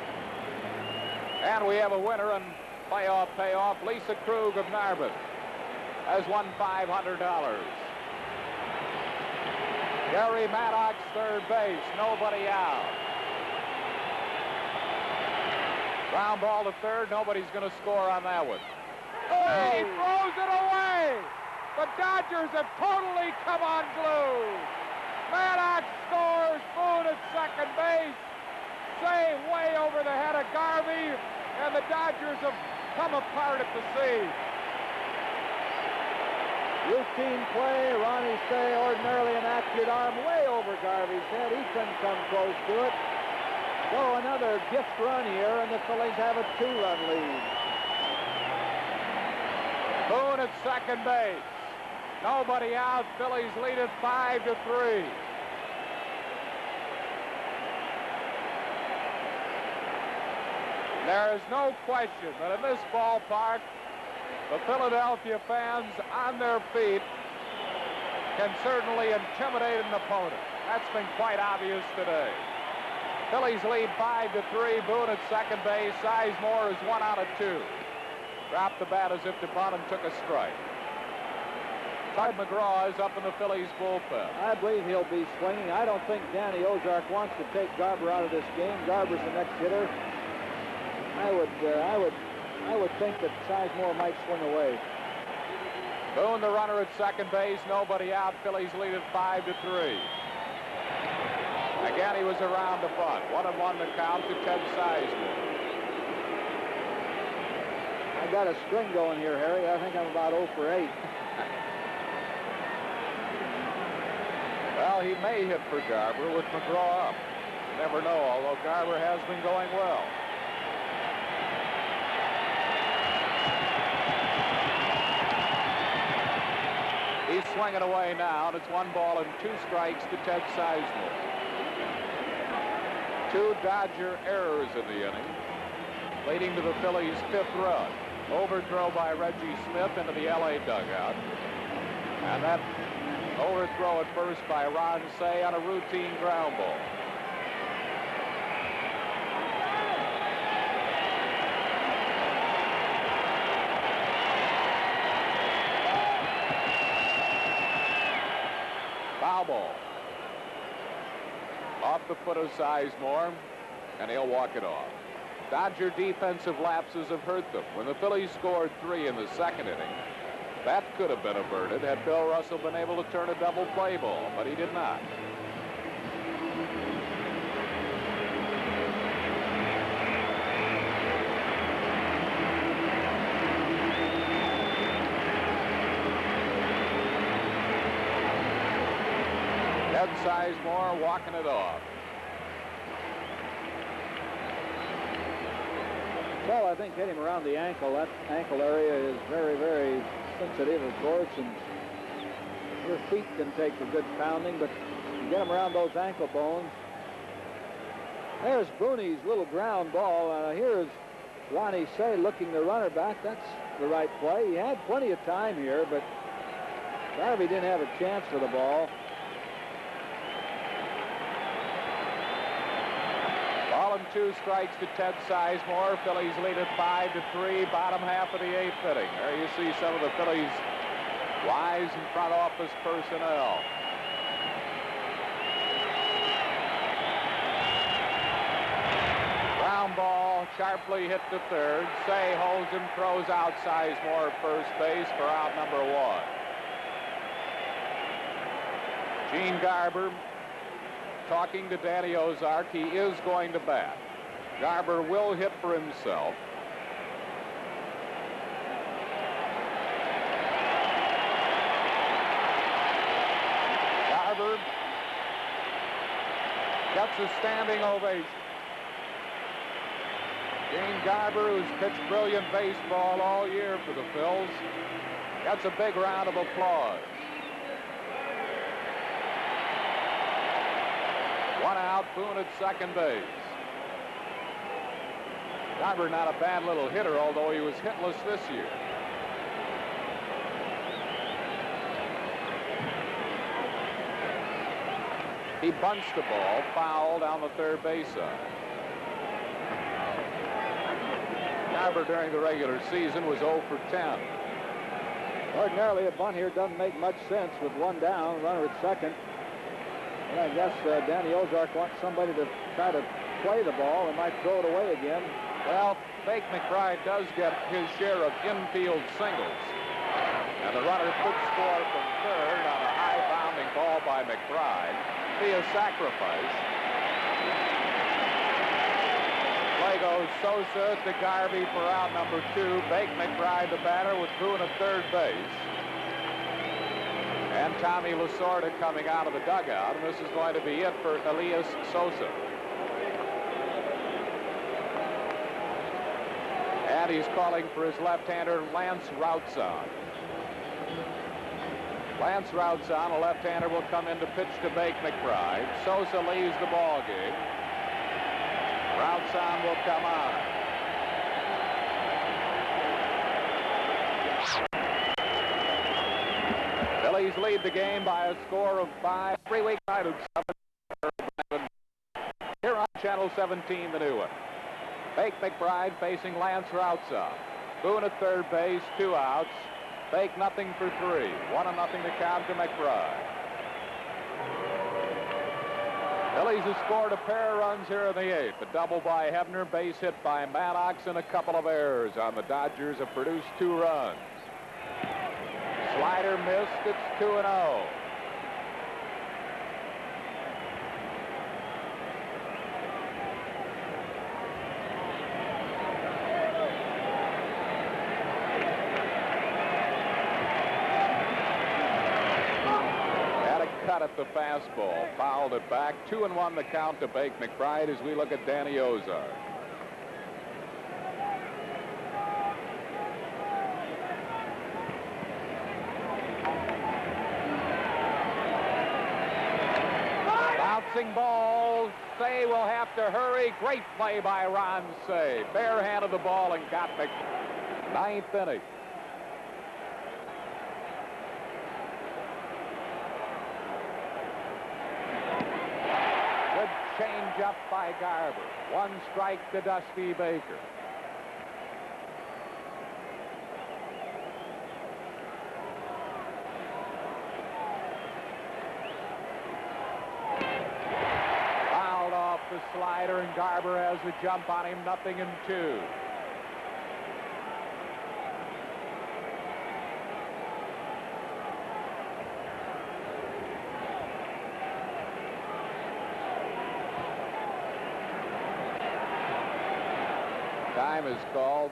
And we have a winner and playoff payoff. Lisa Krug of Narberth has won $500. Gary Maddox, third base, nobody out. Ground ball to third, nobody's going to score on that one. Oh, he throws it away! The Dodgers have totally come unglued. Maddox scores, Boone at second base. Say way over the head of Garvey, and the Dodgers have come apart at the seams. Routine play. Ronnie Say, ordinarily an accurate arm, way over Garvey's head. He couldn't come close to it. So another gift run here, and the Phillies have a 2-run lead. Boone at second base. Nobody out. Phillies lead it 5-3. There is no question that in this ballpark, the Philadelphia fans on their feet can certainly intimidate an opponent. That's been quite obvious today. Phillies lead 5-3. Boone at second base. Sizemore is 1 out of 2. Dropped the bat as if the opponent took a strike. Tug McGraw is up in the Phillies bullpen. I believe he'll be swinging. I don't think Danny Ozark wants to take Garber out of this game. Garber's the next hitter. I would think that Sizemore might swing away. Boone, the runner at second base. Nobody out. Phillies lead it 5-3. Again, he was around the bunt. 1-1 to count to Ted Sizemore. I got a string going here, Harry. I think I'm about 0 for 8. Well, he may hit for Garber with McGraw up. You never know, although Garber has been going well. He's swinging away now, and it's 1 ball and 2 strikes to Ted Sizemore. 2 Dodger errors in the inning, leading to the Phillies' 5th run. Overthrow by Reggie Smith into the LA dugout. And that overthrow at first by Ron Say on a routine ground ball. Foul ball. Off the foot of Sizemore, and he'll walk it off. Dodger defensive lapses have hurt them. When the Phillies scored 3 in the second inning, that could have been averted had Bill Russell been able to turn a double play ball, but he did not. Ted Sizemore walking it off. Well, I think hit him around the ankle. That ankle area is very, very sensitive, of course, and your feet can take a good pounding, but you get him around those ankle bones. There's Booney's little ground ball. Here's Ronnie Say looking the runner back. That's the right play. He had plenty of time here, but Garvey didn't have a chance for the ball. Ball and 2 strikes to Ted Sizemore. Phillies lead it 5-3, bottom half of the 8th inning. There you see some of the Phillies Wise and front office personnel. Ground ball sharply hit to third. Say holds him, throws out Sizemore at first base for out number 1. Gene Garber talking to Danny Ozark. He is going to bat. Garber will hit for himself. Garber gets a standing ovation. Gene Garber, who's pitched brilliant baseball all year for the Phils, gets a big round of applause. 1 out, Boone at second base. Garber not a bad little hitter, although he was hitless this year. He bunts the ball, foul down the third base side. Garber during the regular season was 0 for 10. Ordinarily, a bunt here doesn't make much sense with 1 down, runner at second. And I guess Danny Ozark wants somebody to try to play the ball and might throw it away again. Well, Bake McBride does get his share of infield singles. And the runner could score from third on a high bounding ball by McBride. Be a sacrifice. Play goes Sosa to Garvey for out number 2. Bake McBride, the batter, with Boone at third base. And Tommy Lasorda coming out of the dugout, and this is going to be it for Elias Sosa. And he's calling for his left-hander, Lance Routson. Lance Routson, a left-hander, will come in to pitch to Bake McBride. Sosa leaves the ball game. Routson will come on. Phillies lead the game by a score of 5. 3-week night of 7. Here on Channel 17, the new one. Bake McBride facing Lance Routson. Boone at third base, 2 outs. Bake nothing for 3. 1-0 to count to McBride. Phillies have scored a pair of runs here in the 8th. A double by Hebner, base hit by Maddox, and a couple of errors on the Dodgers have produced 2 runs. Slider missed. It's 2-0. At the fastball, fouled it back. 2-1 the count to Bake McBride as we look at Danny Ozark. Bouncing ball. Say will have to hurry. Great play by Ron Say. Barehanded the ball and got McBride. 9th inning. Change up by Garber. 1 strike to Dusty Baker. Fouled off the slider, and Garber has a jump on him. 0-2. Time is called.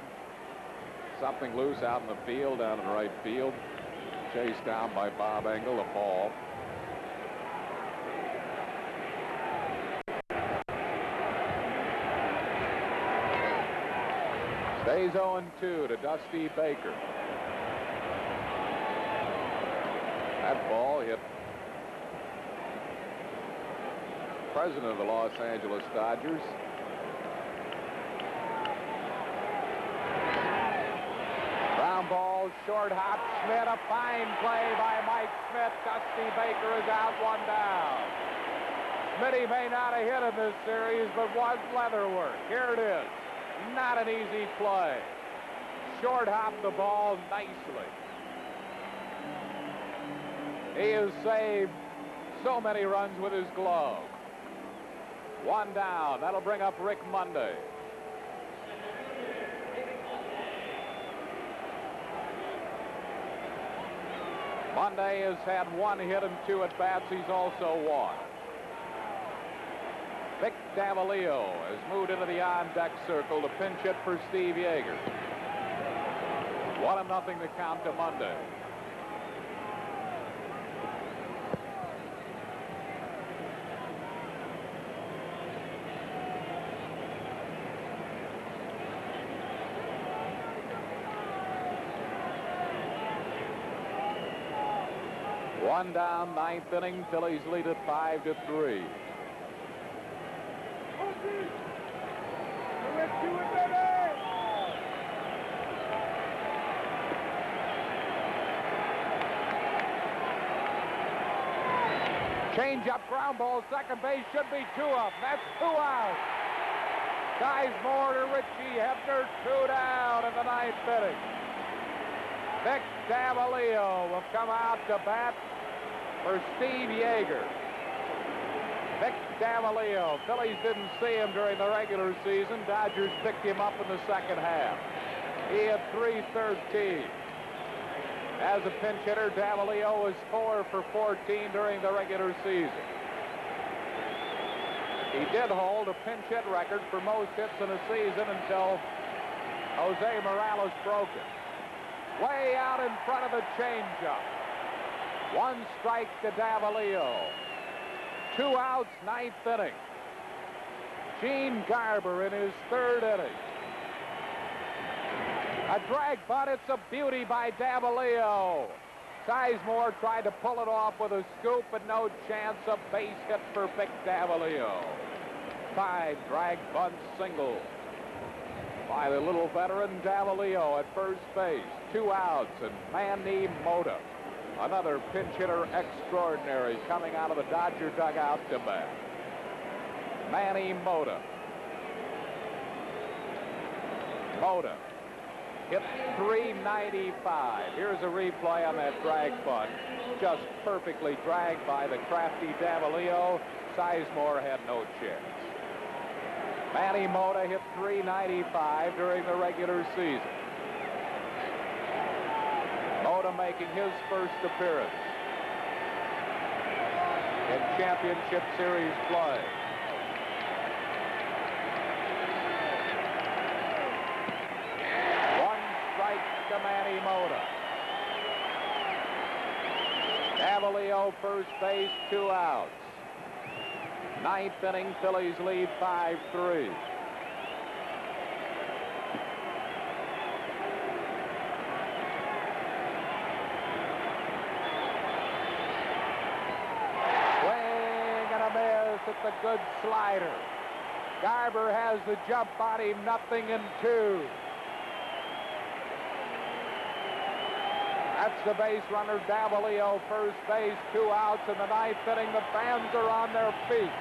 Something loose out in the field, down in right field. Chased down by Bob Engel, a ball. Stays 0-2 to Dusty Baker. That ball hit president of the Los Angeles Dodgers. Ground ball, short hop, Schmidt, a fine play by Mike Schmidt. Dusty Baker is out, 1 down. Schmidt may not have hit in this series, but was leather work. Here it is. Not an easy play. Short hop the ball nicely. He has saved so many runs with his glove. One down. That'll bring up Rick Monday. Monday has had 1 hit and 2 at-bats. He's also won. Vic Davalillo has moved into the on-deck circle to pinch hit for Steve Yeager. 1-0 to count to Monday. One down, 9th inning. Phillies lead at 5-3. Change up, ground ball, second base, should be 2 up. That's 2 out. Sizemore to Richie Hebner, 2 down in the 9th inning. Vic Davalillo will come out to bat for Steve Yeager. Vic Davalillo. Phillies didn't see him during the regular season. Dodgers picked him up in the second half. He had .313. As a pinch hitter, Davalillo was 4 for 14 during the regular season. He did hold a pinch hit record for most hits in a season until Jose Morales broke it. Way out in front of the changeup. 1 strike to Davalillo. 2 outs, 9th inning. Gene Garber in his 3rd inning. A drag bunt. It's a beauty by Davalillo. Sizemore tried to pull it off with a scoop, but no chance. A base hit for Vic Davalillo. 5 drag bunt singles by the little veteran Davalillo at first base. 2 outs, and Manny Mota, another pinch hitter extraordinary, coming out of the Dodger dugout to bat. Manny Mota. Mota hit .395. Here's a replay on that drag bunt. Just perfectly dragged by the crafty Davalillo. Sizemore had no chance. Manny Mota hit .395 during the regular season. Mota making his first appearance in championship series play. To Manny Mota. Davalillo first base, 2 outs. 9th inning, Phillies lead 5-3. Swing and a miss. It's a good slider. Garber has the jump on him, 0-2. That's the base runner, Davalillo, first base, 2 outs in the 9th inning. The fans are on their feet.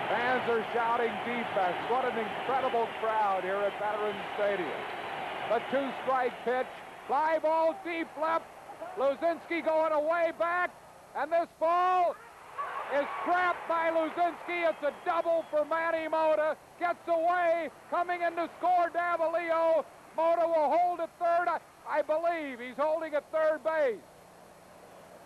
Fans are shouting defense. What an incredible crowd here at Veterans Stadium. The 2-strike pitch, fly ball deep left. Luzinski going away back, and this ball is trapped by Luzinski. It's a double for Manny Mota. Gets away, coming in to score Davalillo. Mota will hold at third. I believe he's holding at third base.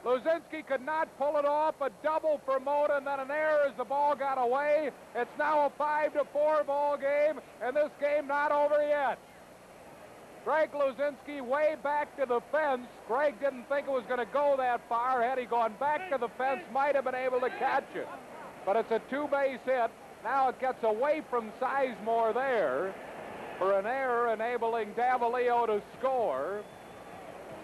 Luzinski could not pull it off. A double for Mota, and then an error as the ball got away. It's now a 5-4 ball game, and this game not over yet. Greg Luzinski way back to the fence. Greg didn't think it was going to go that far. Had he gone back to the fence, might have been able to catch it. But it's a 2-base hit. Now it gets away from Sizemore there for an error enabling Davalillo to score,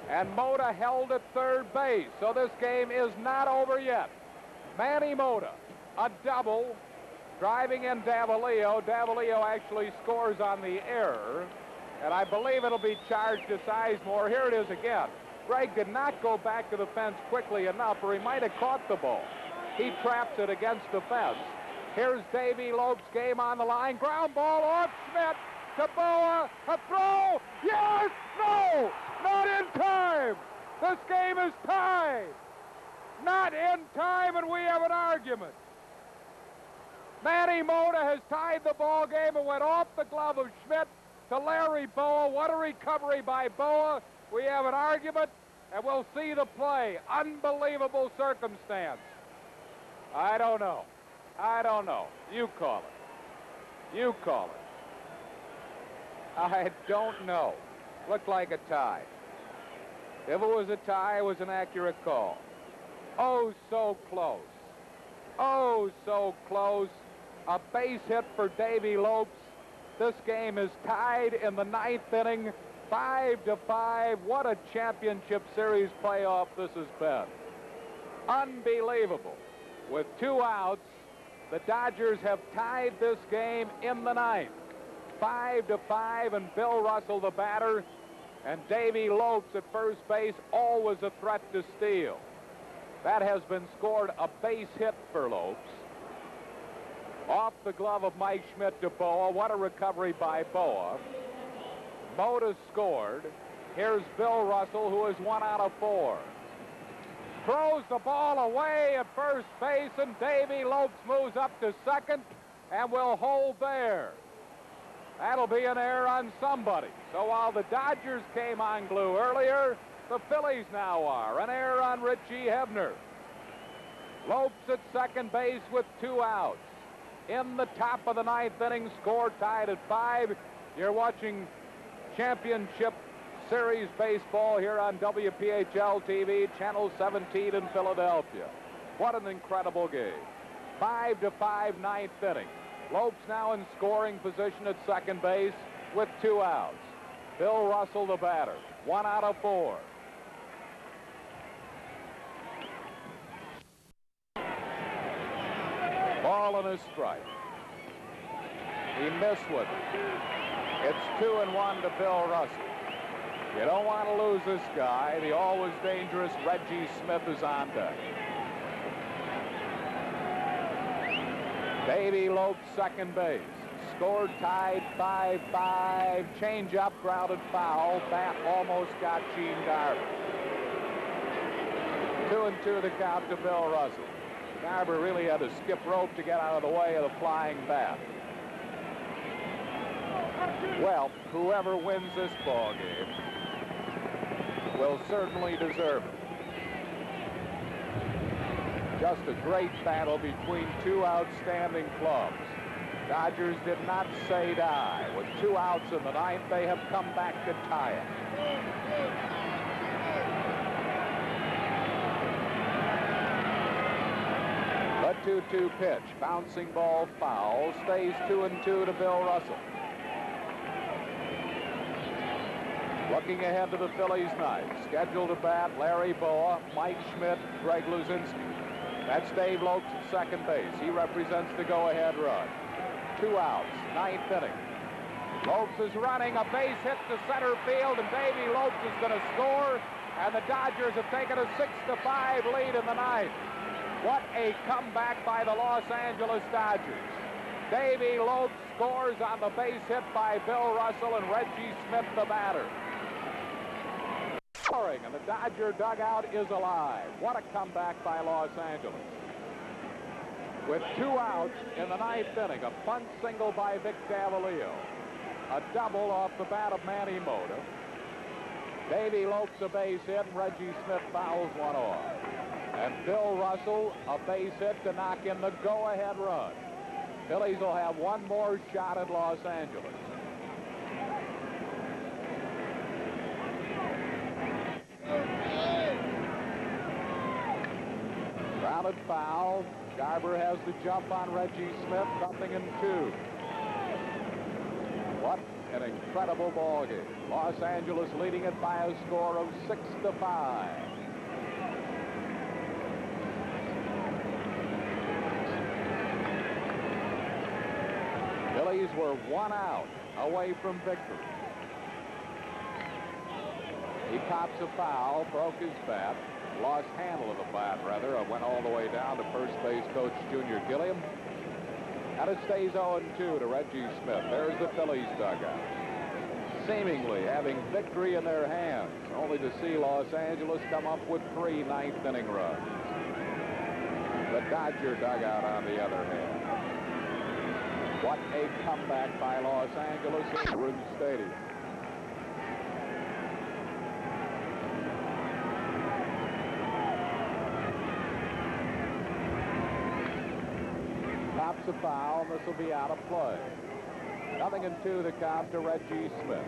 and Mota held at third base. So this game is not over yet. Manny Mota, a double, driving in Davalillo. Davalillo actually scores on the error, and I believe it'll be charged to Sizemore. Here it is again. Greg did not go back to the fence quickly enough, or he might have caught the ball. He traps it against the fence. Here's Davey Lope's game on the line. Ground ball off Schmidt. To Boa, a throw, yes, no, not in time. This game is tied. in time, and we have an argument. Manny Mota has tied the ball game and went off the glove of Schmidt to Larry Boa. What a recovery by Boa. We have an argument, and we'll see the play. Unbelievable circumstance. I don't know. I don't know. You call it. You call it. I don't know. Looked like a tie. If it was a tie, it was an accurate call. Oh, so close. Oh, so close. A base hit for Davy Lopes. This game is tied in the 9th inning, 5-5. What a championship series playoff this has been. Unbelievable. With 2 outs, the Dodgers have tied this game in the 9th. 5-5, and Bill Russell, the batter, and Davy Lopes at first base, always a threat to steal. That has been scored, a base hit for Lopes. Off the glove of Mike Schmidt to Boa. What a recovery by Boa. Mota scored. Here's Bill Russell, who is 1 out of 4. Throws the ball away at first base, and Davy Lopes moves up to second and will hold there. That'll be an error on somebody. So while the Dodgers came unglued earlier, the Phillies now are. An error on Richie Hebner. Lopes at second base with 2 outs. In the top of the 9th inning, score tied at 5. You're watching Championship Series baseball here on WPHL TV, Channel 17 in Philadelphia. What an incredible game. 5-5, 9th inning. Lopes now in scoring position at second base with 2 outs. Bill Russell, the batter, 1 out of 4. Ball and a strike. He missed with it. It's 2-1 to Bill Russell. You don't want to lose this guy. The always dangerous Reggie Smith is on deck. Davy Lopes, second base. Scored, tied, 5-5. Change up, grounded foul. Bat almost got Gene Garber. 2-2 the count to Bill Russell. Garber really had to skip rope to get out of the way of the flying bat. Well, whoever wins this ball game will certainly deserve it. Just a great battle between 2 outstanding clubs. Dodgers did not say die. With 2 outs in the 9th, they have come back to tie it. The 2-2 pitch, bouncing ball foul, stays 2-2 to Bill Russell. Looking ahead to the Phillies night, scheduled to bat Larry Boa, Mike Schmidt, Greg Luzinski. That's Dave Lopes at second base. He represents the go-ahead run. 2 outs, 9th inning. Lopes is running, a base hit to center field, and Davy Lopes is going to score, and the Dodgers have taken a 6-5 lead in the 9th. What a comeback by the Los Angeles Dodgers. Davy Lopes scores on the base hit by Bill Russell, and Reggie Smith, the batter. Scoring, and the Dodger dugout is alive. What a comeback by Los Angeles. With 2 outs in the 9th inning, a bunt single by Vic Davalillo. A double off the bat of Manny Mota. Davy Lopes a base hit, and Reggie Smith fouls one off. And Bill Russell a base hit to knock in the go-ahead run. Phillies will have one more shot at Los Angeles. Grounded foul. Garber has the jump on Reggie Smith, 0-2. What an incredible ball game. Los Angeles leading it by a score of 6-5. Phillies were 1 out away from victory. He pops a foul, broke his bat, lost handle of the bat, rather. Went all the way down to first base coach Junior Gilliam. And it stays 0-2 to Reggie Smith. There's the Phillies dugout, seemingly having victory in their hands, only to see Los Angeles come up with 3 9th inning runs. The Dodger dugout, on the other hand. What a comeback by Los Angeles at Ruth Stadium. Pops a foul, and this will be out of play. 0-2 the count to Reggie Smith.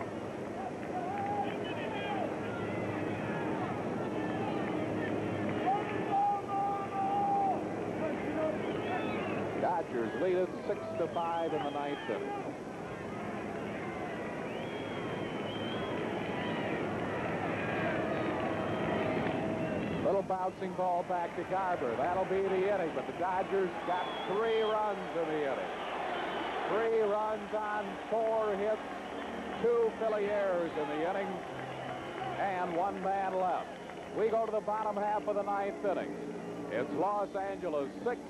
Dodgers lead it 6-5 in the ninth inning. Little bouncing ball back to Garber. That'll be the inning, but the Dodgers got 3 runs in the inning. 3 runs on 4 hits, 2 Philly errors in the inning, and 1 man left. We go to the bottom half of the ninth inning. It's Los Angeles 6,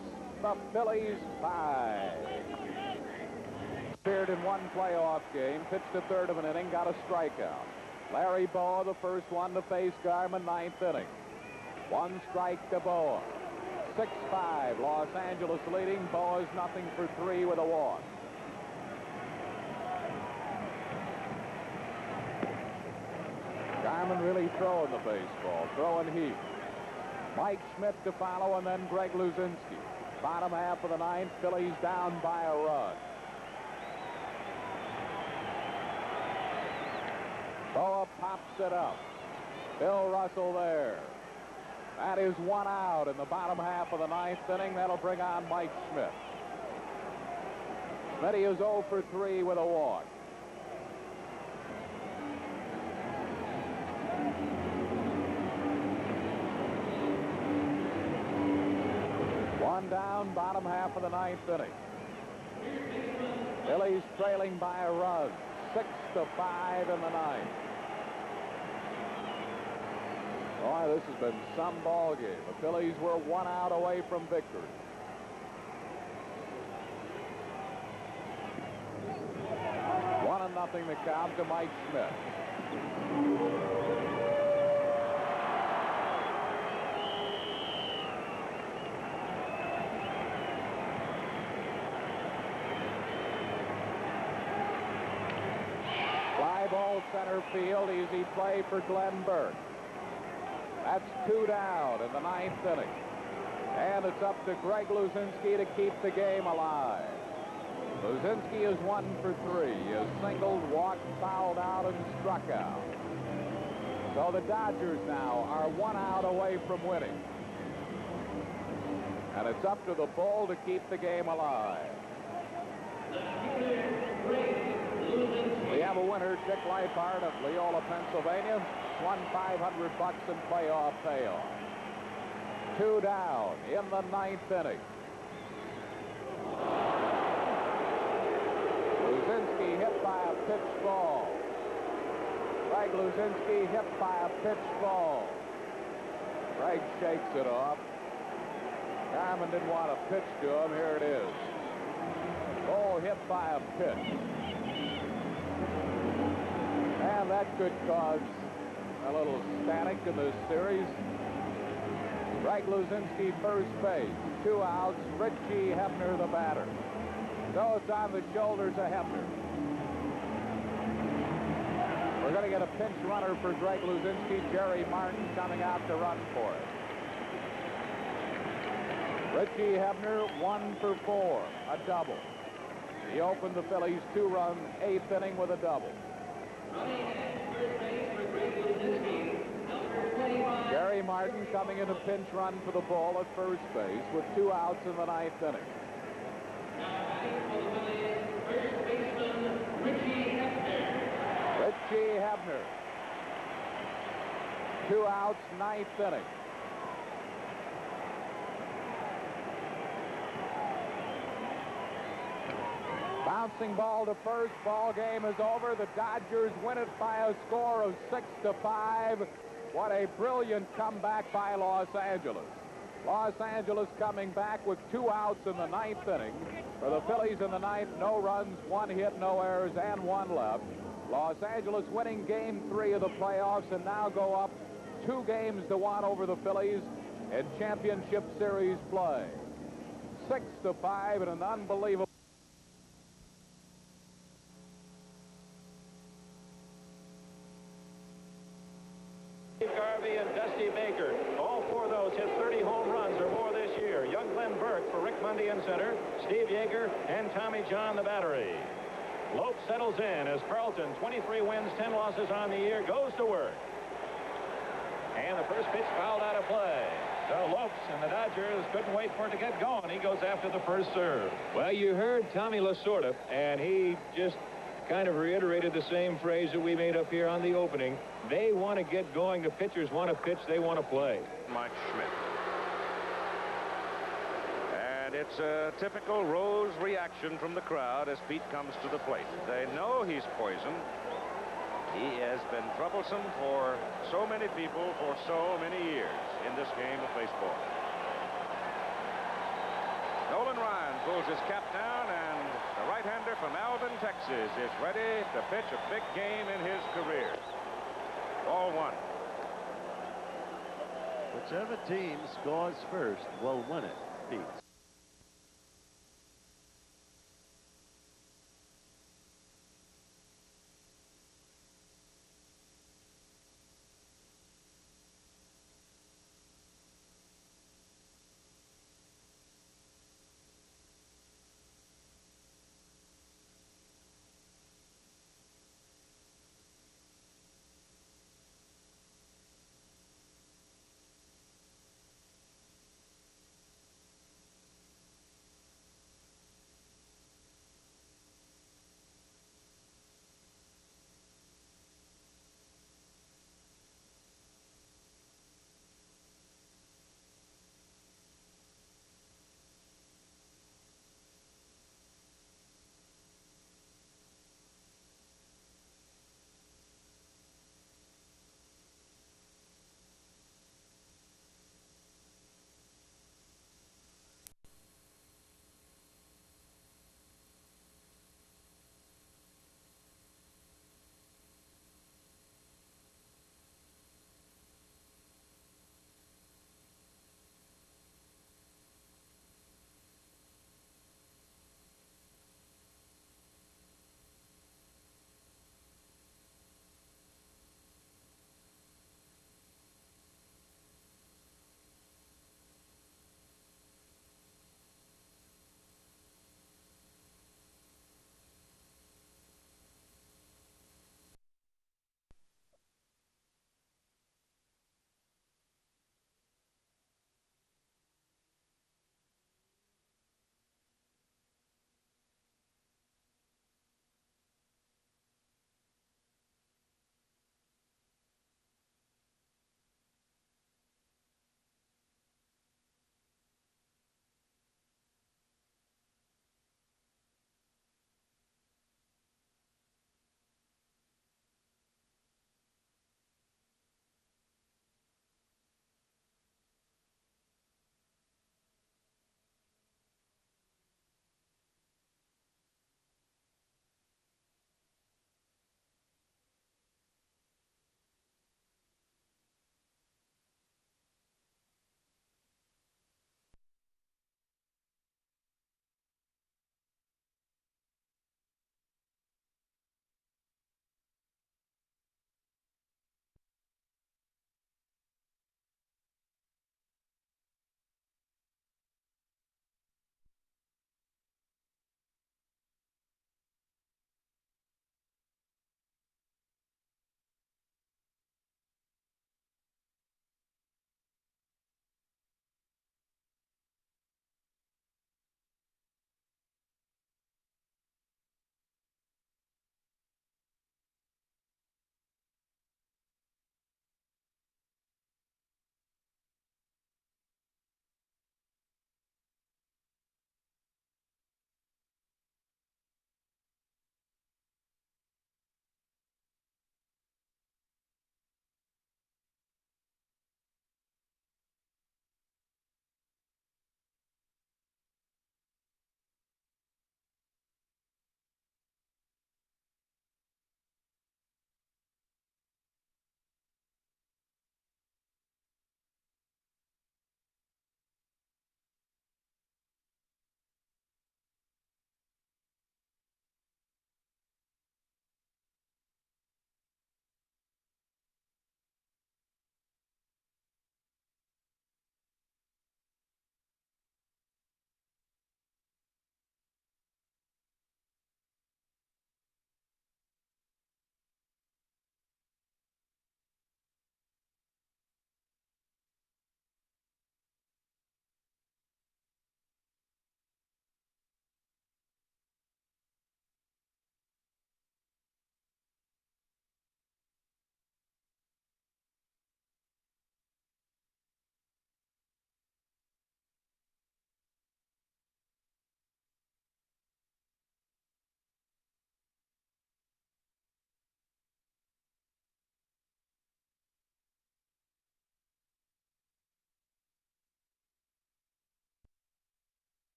the Phillies 5. Appeared in 1 playoff game, pitched a third of an inning, got a strikeout. Larry Boa, the first one to face Garman, ninth inning. 1 strike to Boa. 6-5, Los Angeles leading. Boa's 0 for 3 with a walk. Garman really throwing the baseball, throwing heat. Mike Schmidt to follow, and then Greg Luzinski. Bottom half of the ninth, Phillies down by a run. Boa pops it up. Bill Russell there. That is 1 out in the bottom half of the ninth inning. That'll bring on Mike Schmidt. Smitty is 0 for 3 with a walk. One down, bottom half of the ninth inning. Phillies trailing by a run, 6-5 in the ninth. Boy, this has been some ball game. The Phillies were 1 out away from victory. One and nothing the count to Mike Schmidt. Fly ball center field, easy play for Glenn Burke. That's 2 down in the ninth inning. And it's up to Greg Luzinski to keep the game alive. Luzinski is 1 for 3. He has singled, walked, fouled out, and struck out. So the Dodgers now are 1 out away from winning. And it's up to the Bull to keep the game alive. We have a winner, Dick Leifert of Leola, Pennsylvania. Won $500 in playoff payoff. 2 down in the ninth inning. Luzinski hit by a pitch ball. Greg Luzinski hit by a pitch ball. Greg shakes it off. Garman didn't want to pitch to him. Here it is. Ball hit by a pitch. And that could cause a little static in this series. Greg Luzinski, first base. 2 outs. Richie Hebner, the batter. So it's on the shoulders of Hebner. We're going to get a pinch runner for Greg Luzinski. Jerry Martin coming out to run for it. Richie Hebner, 1 for 4, a double. He opened the Phillies' 2-run 8th inning with a double. Jerry Martin coming in a pinch run for the Bull at first base with 2 outs in the ninth inning. Richie Hebner. 2 outs, ninth inning. Bouncing ball to first. Ball game is over. The Dodgers win it by a score of 6-5. What a brilliant comeback by Los Angeles. Los Angeles coming back with 2 outs in the ninth inning. For the Phillies in the ninth, no runs, 1 hit, no errors, and 1 left. Los Angeles winning Game 3 of the playoffs and now go up 2-1 over the Phillies in championship series play. 6-5 in an unbelievable. Garvey and Dusty Baker. All four of those hit 30 home runs or more this year. Young Glenn Burke for Rick Mundy in center. Steve Yeager and Tommy John the battery. Lopes settles in as Carlton, 23 wins, 10 losses on the year, goes to work. And the first pitch fouled out of play. So Lopes and the Dodgers couldn't wait for it to get going. He goes after the first serve. Well, you heard Tommy Lasorda, and he just kind of reiterated the same phrase that we made up here on the opening. They want to get going. The pitchers want to pitch. They want to play. Mike Schmidt. And it's a typical Rose reaction from the crowd as Pete comes to the plate. They know he's poison. He has been troublesome for so many people for so many years in this game of baseball. Nolan Ryan pulls his cap down, and the right-hander from Alvin, Texas is ready to pitch a big game in his career. Ball one. Whichever team scores first will win it, Pete.